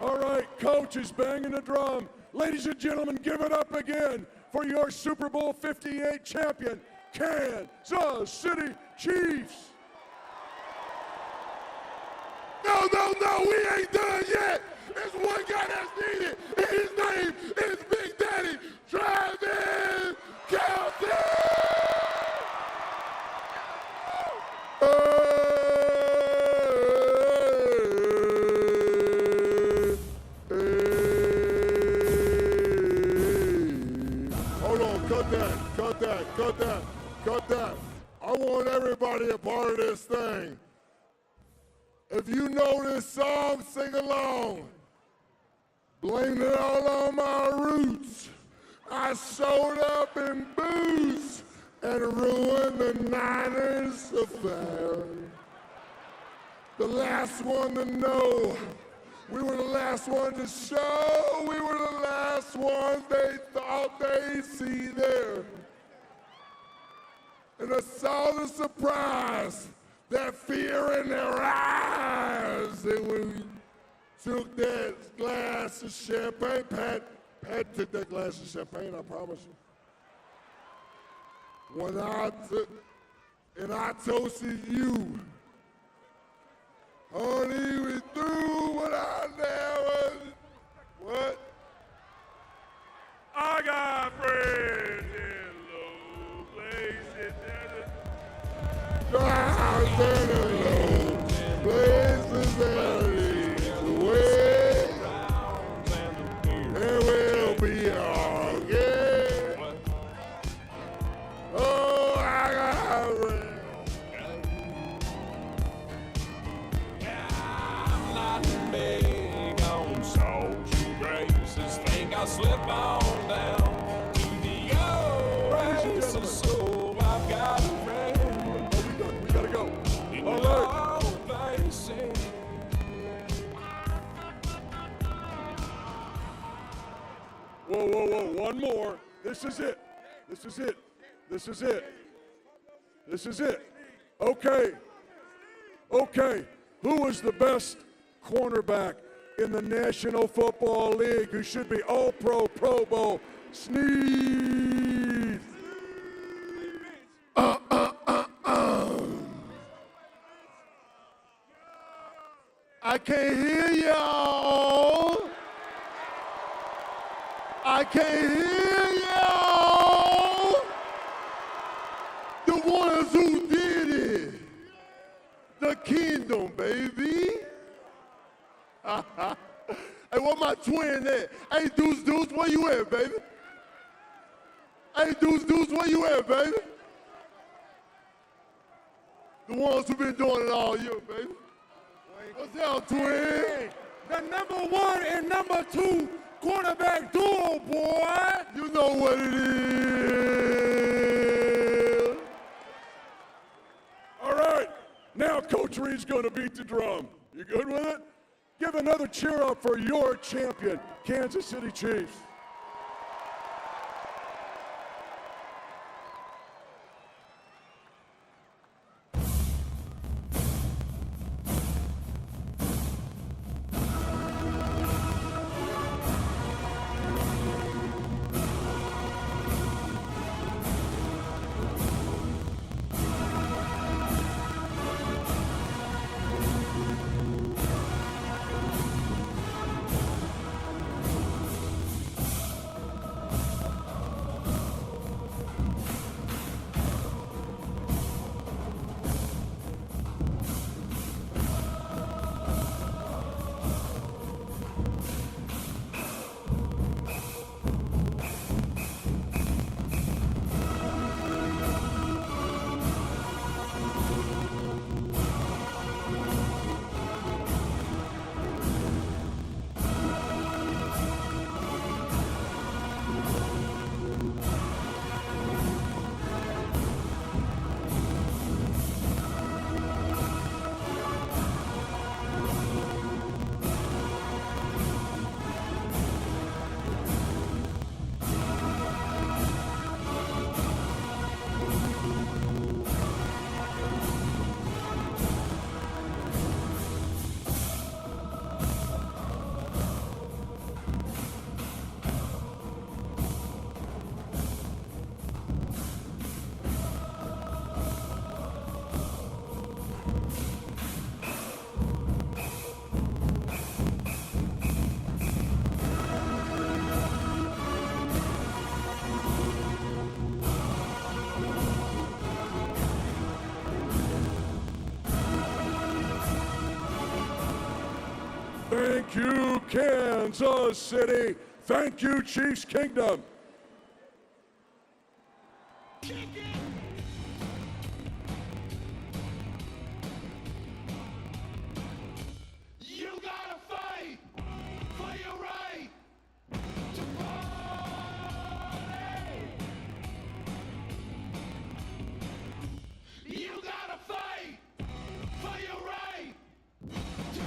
F: All right, Coach is banging the drum. Ladies and gentlemen, give it up again for your Super Bowl 58 champion, Kansas City Chiefs.
C: No, we ain't done yet. There's one guy that's needed, and his name is Big Daddy Travis Kelce.
H: Hold on, cut that. I want everybody a part of this thing. If you know this song, sing along. Blame it all on my roots. I showed up in boots and ruined the Niners affair. The last one to know. We were the last one to show. We were the last ones they thought they'd see there. And I saw the surprise, that fear in their eyes. And when we took that glass of champagne, Pat took that glass of champagne, I promise you. When I toasted you, honey, we threw what I never, what?
L: I got friends in low places.
H: Drives in the low places that lead the way, and we'll be all good. Oh, I got friends.
M: I'm not big on social graces. Think I'll slip on down to the old races. So I've got a friend.
F: We gotta go. All right. Whoa. One more. This is it. Okay. Who is the best cornerback in the National Football League who should be All-Pro, Pro Bowl? Sneeze.
H: I can't hear y'all. I can't hear y'all. The ones who did it. The kingdom, baby. Hey, where my twin at? Hey, Deuce, where you at, baby? Hey, Deuce, where you at, baby? The ones who been doing it all year, baby. What's up, twin?
G: The number 1 and number 2 quarterback duo, boy.
H: You know what it is.
F: All right. Now Coach Reed's going to beat the drum. You good with it? Give another cheer up for your champion, Kansas City Chiefs. Thank you, Kansas City. Thank you, Chiefs Kingdom.
H: You gotta fight for your right to party. You gotta fight for your right to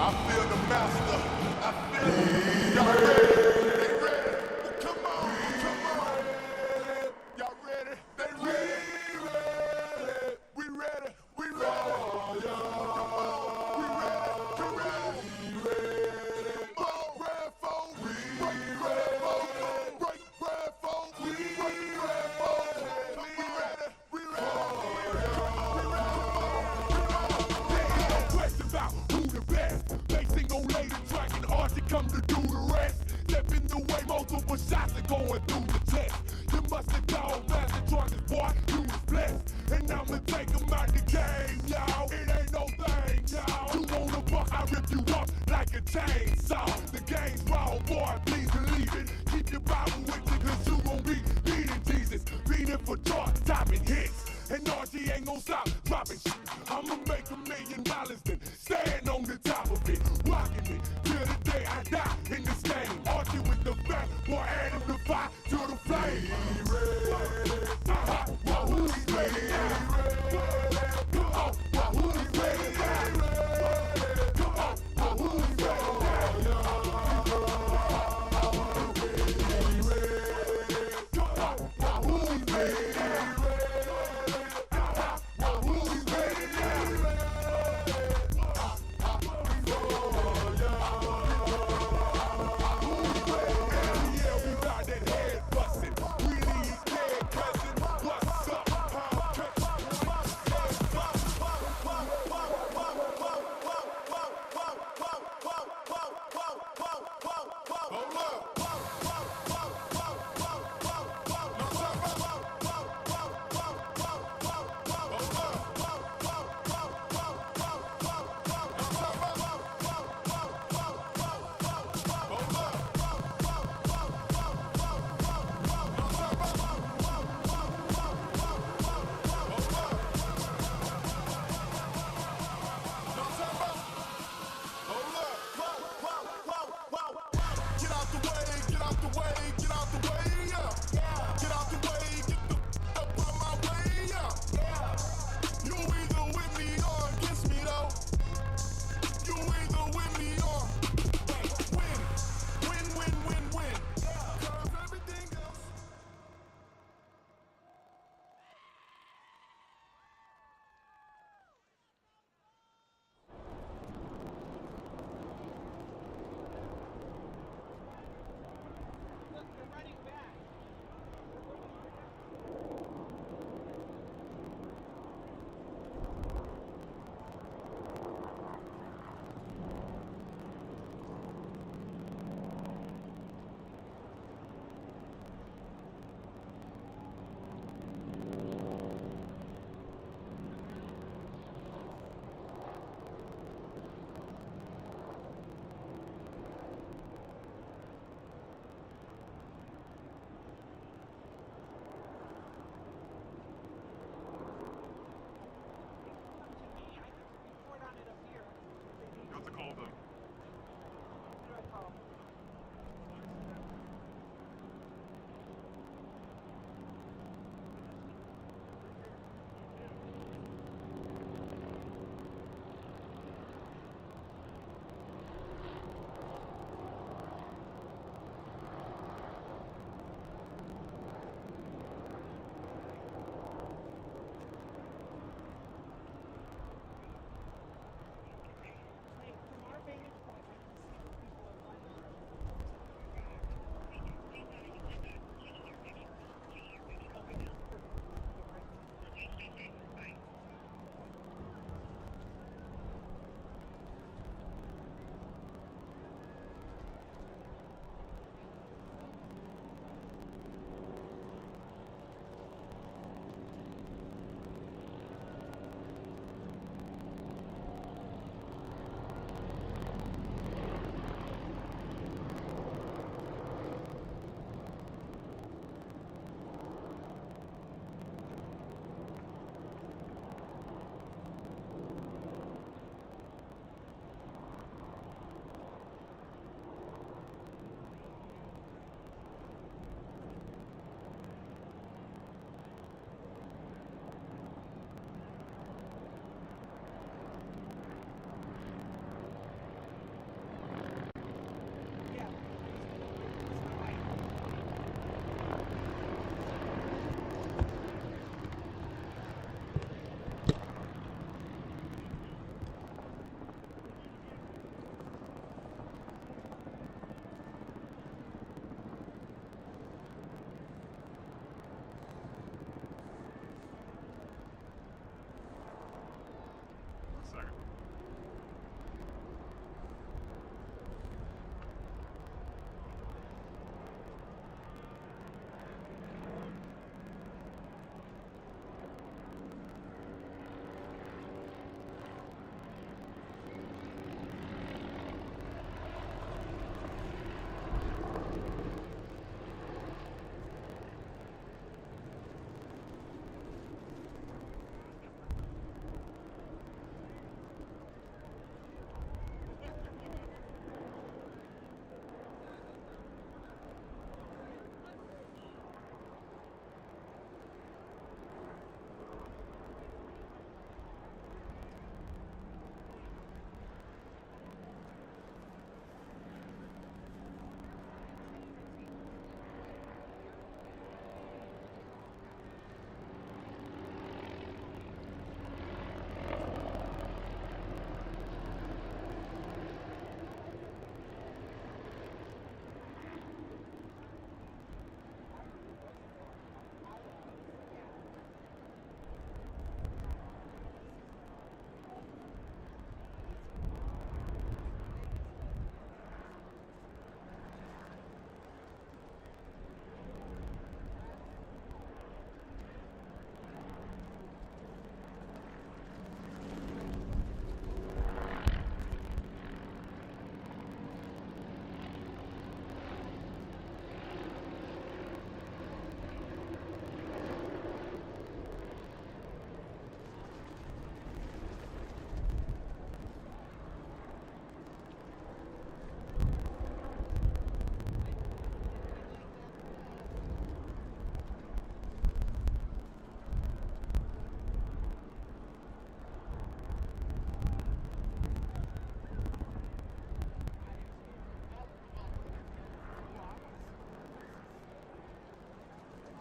H: I feel the master. I feel y'all ready? They ready? Come on, come on. Y'all ready? They ready? We ready? We ready? We ready? Come on. Come on, red phone. Break red phone. Break red phone. Break red phone. We ready? We ready? No question about who the best. Basing on later track and hard to come to do the rest. Step in the way, multiple shots are going through the test. You must have called master charges, boy, you was blessed. And I'ma take him out the game, y'all. It ain't no thing, y'all. You wanna buck, I rip you up like a chainsaw. The game's raw, boy, please believe it. Keep your Bible with you, cause you gon' be beating Jesus. Beating for chart-topping hits. And RG ain't gon' stop dropping shit. I'ma make $1 million, then stand on the top of it. Rocking it till the day I die in this game. Archie with the back, boy, add him the fire to the flame. Well, who's ready? Come on, well, who's ready? Come on, well, who's ready? Come on, well, who's ready?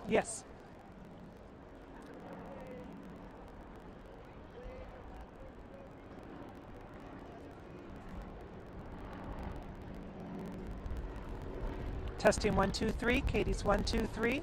B: Yes. Testing 1, 2, 3. Katie's 1, 2, 3.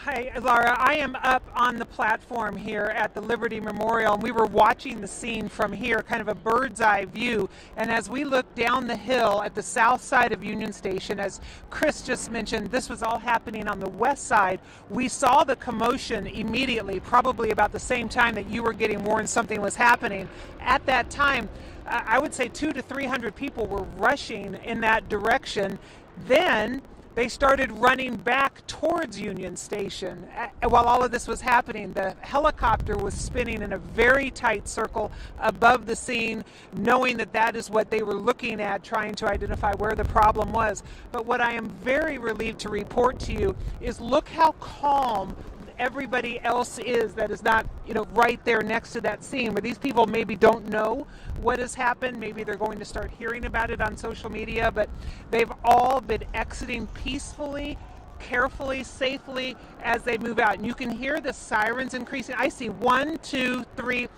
B: Hi, Laura. I am up on the platform here at the Liberty Memorial, and we were watching the scene from here, kind of a bird's eye view. And as we look down the hill at the south side of Union Station, as Chris just mentioned, this was all happening on the west side. We saw the commotion immediately, probably about the same time that you were getting warned something was happening. At that time, I would say 200 to 300 people were rushing in that direction. Then they started running back towards Union Station. While all of this was happening, the helicopter was spinning in a very tight circle above the scene, knowing that that is what they were looking at, trying to identify where the problem was. But what I am very relieved to report to you is look how calm everybody else is that is not, right there next to that scene, where these people maybe don't know what has happened. Maybe they're going to start hearing about it on social media, but they've all been exiting peacefully, carefully, safely as they move out. And you can hear the sirens increasing. I see 1, 2, 3,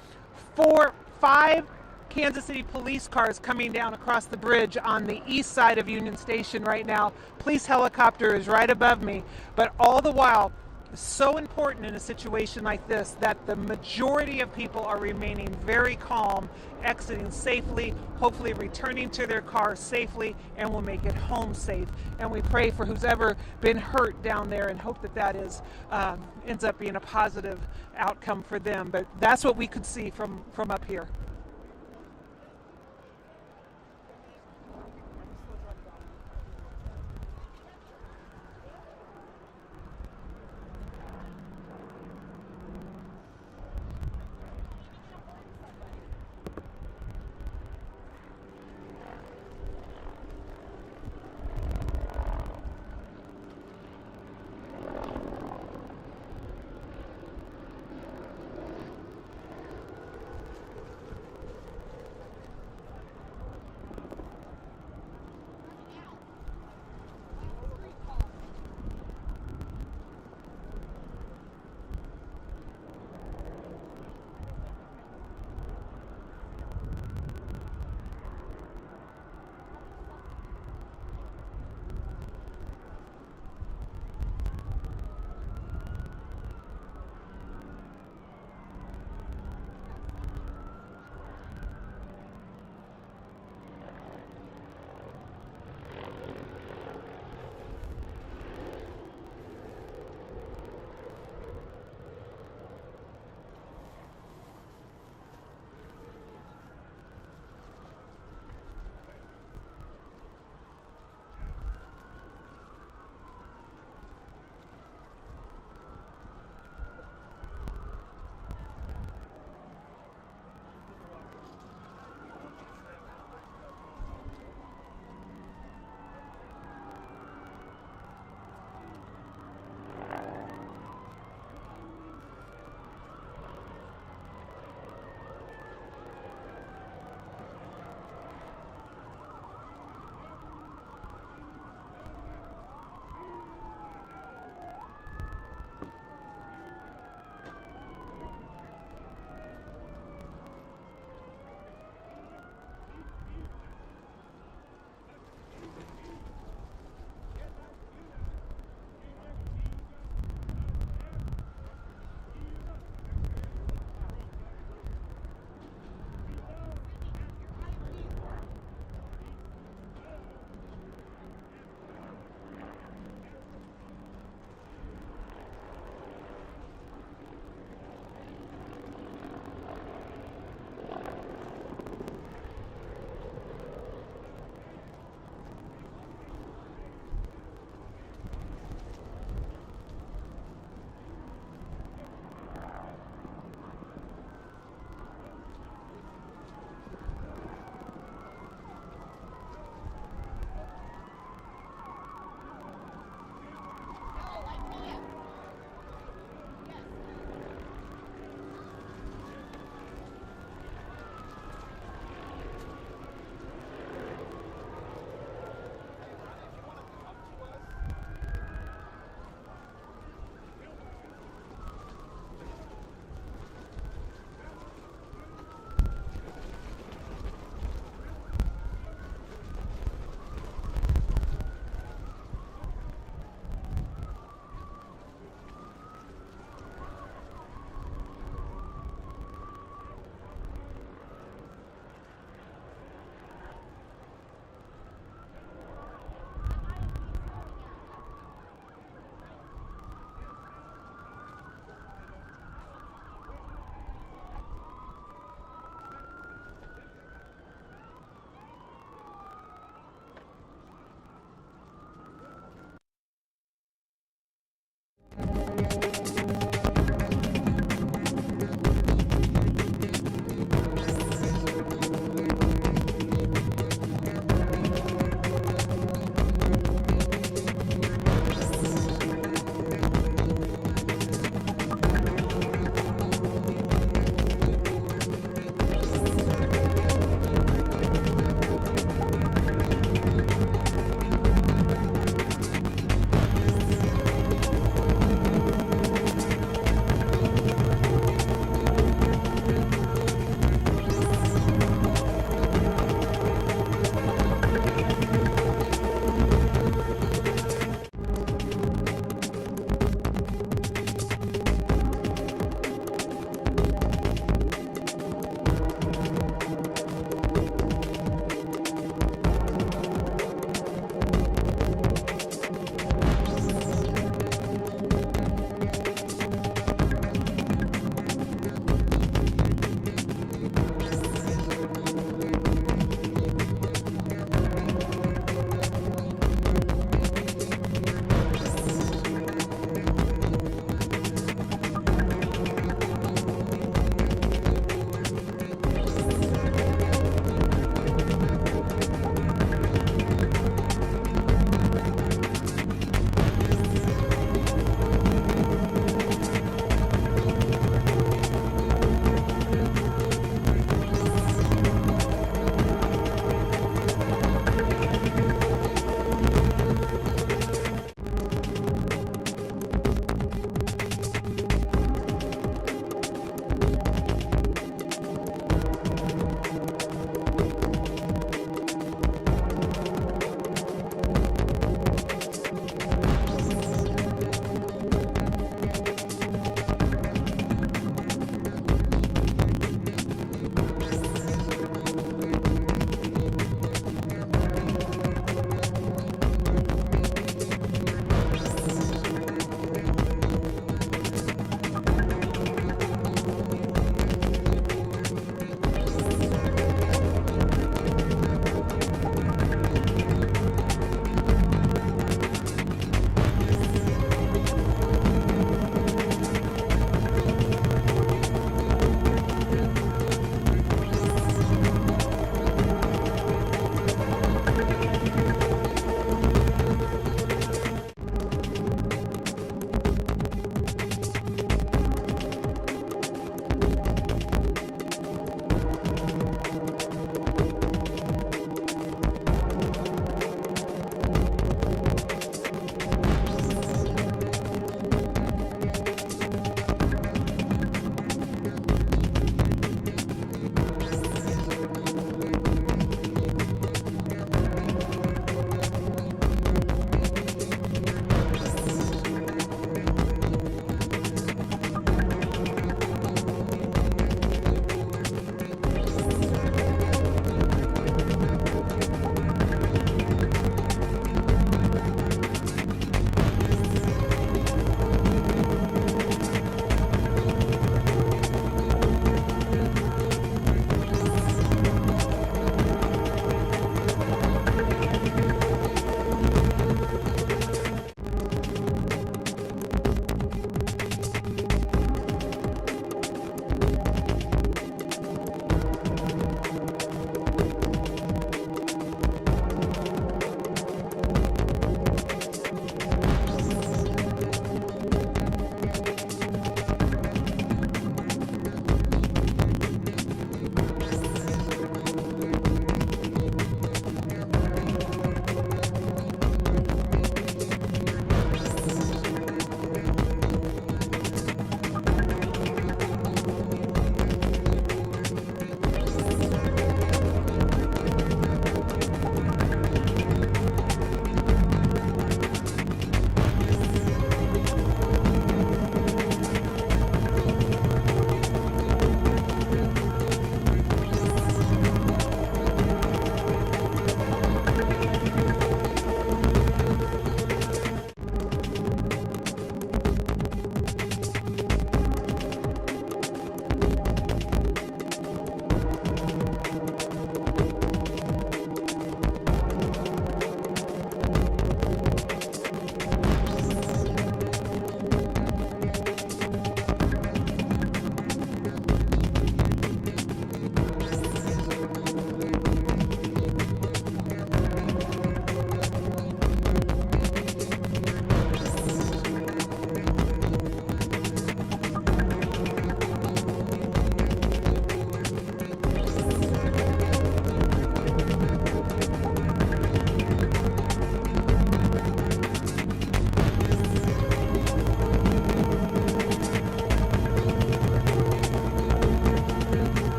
B: 4, 5 Kansas City police cars coming down across the bridge on the east side of Union Station right now. Police helicopter is right above me, but all the while, so important in a situation like this that the majority of people are remaining very calm, exiting safely, hopefully returning to their cars safely, and will make it home safe. And we pray for who's ever been hurt down there and hope that that is ends up being a positive outcome for them. But that's what we could see from up here.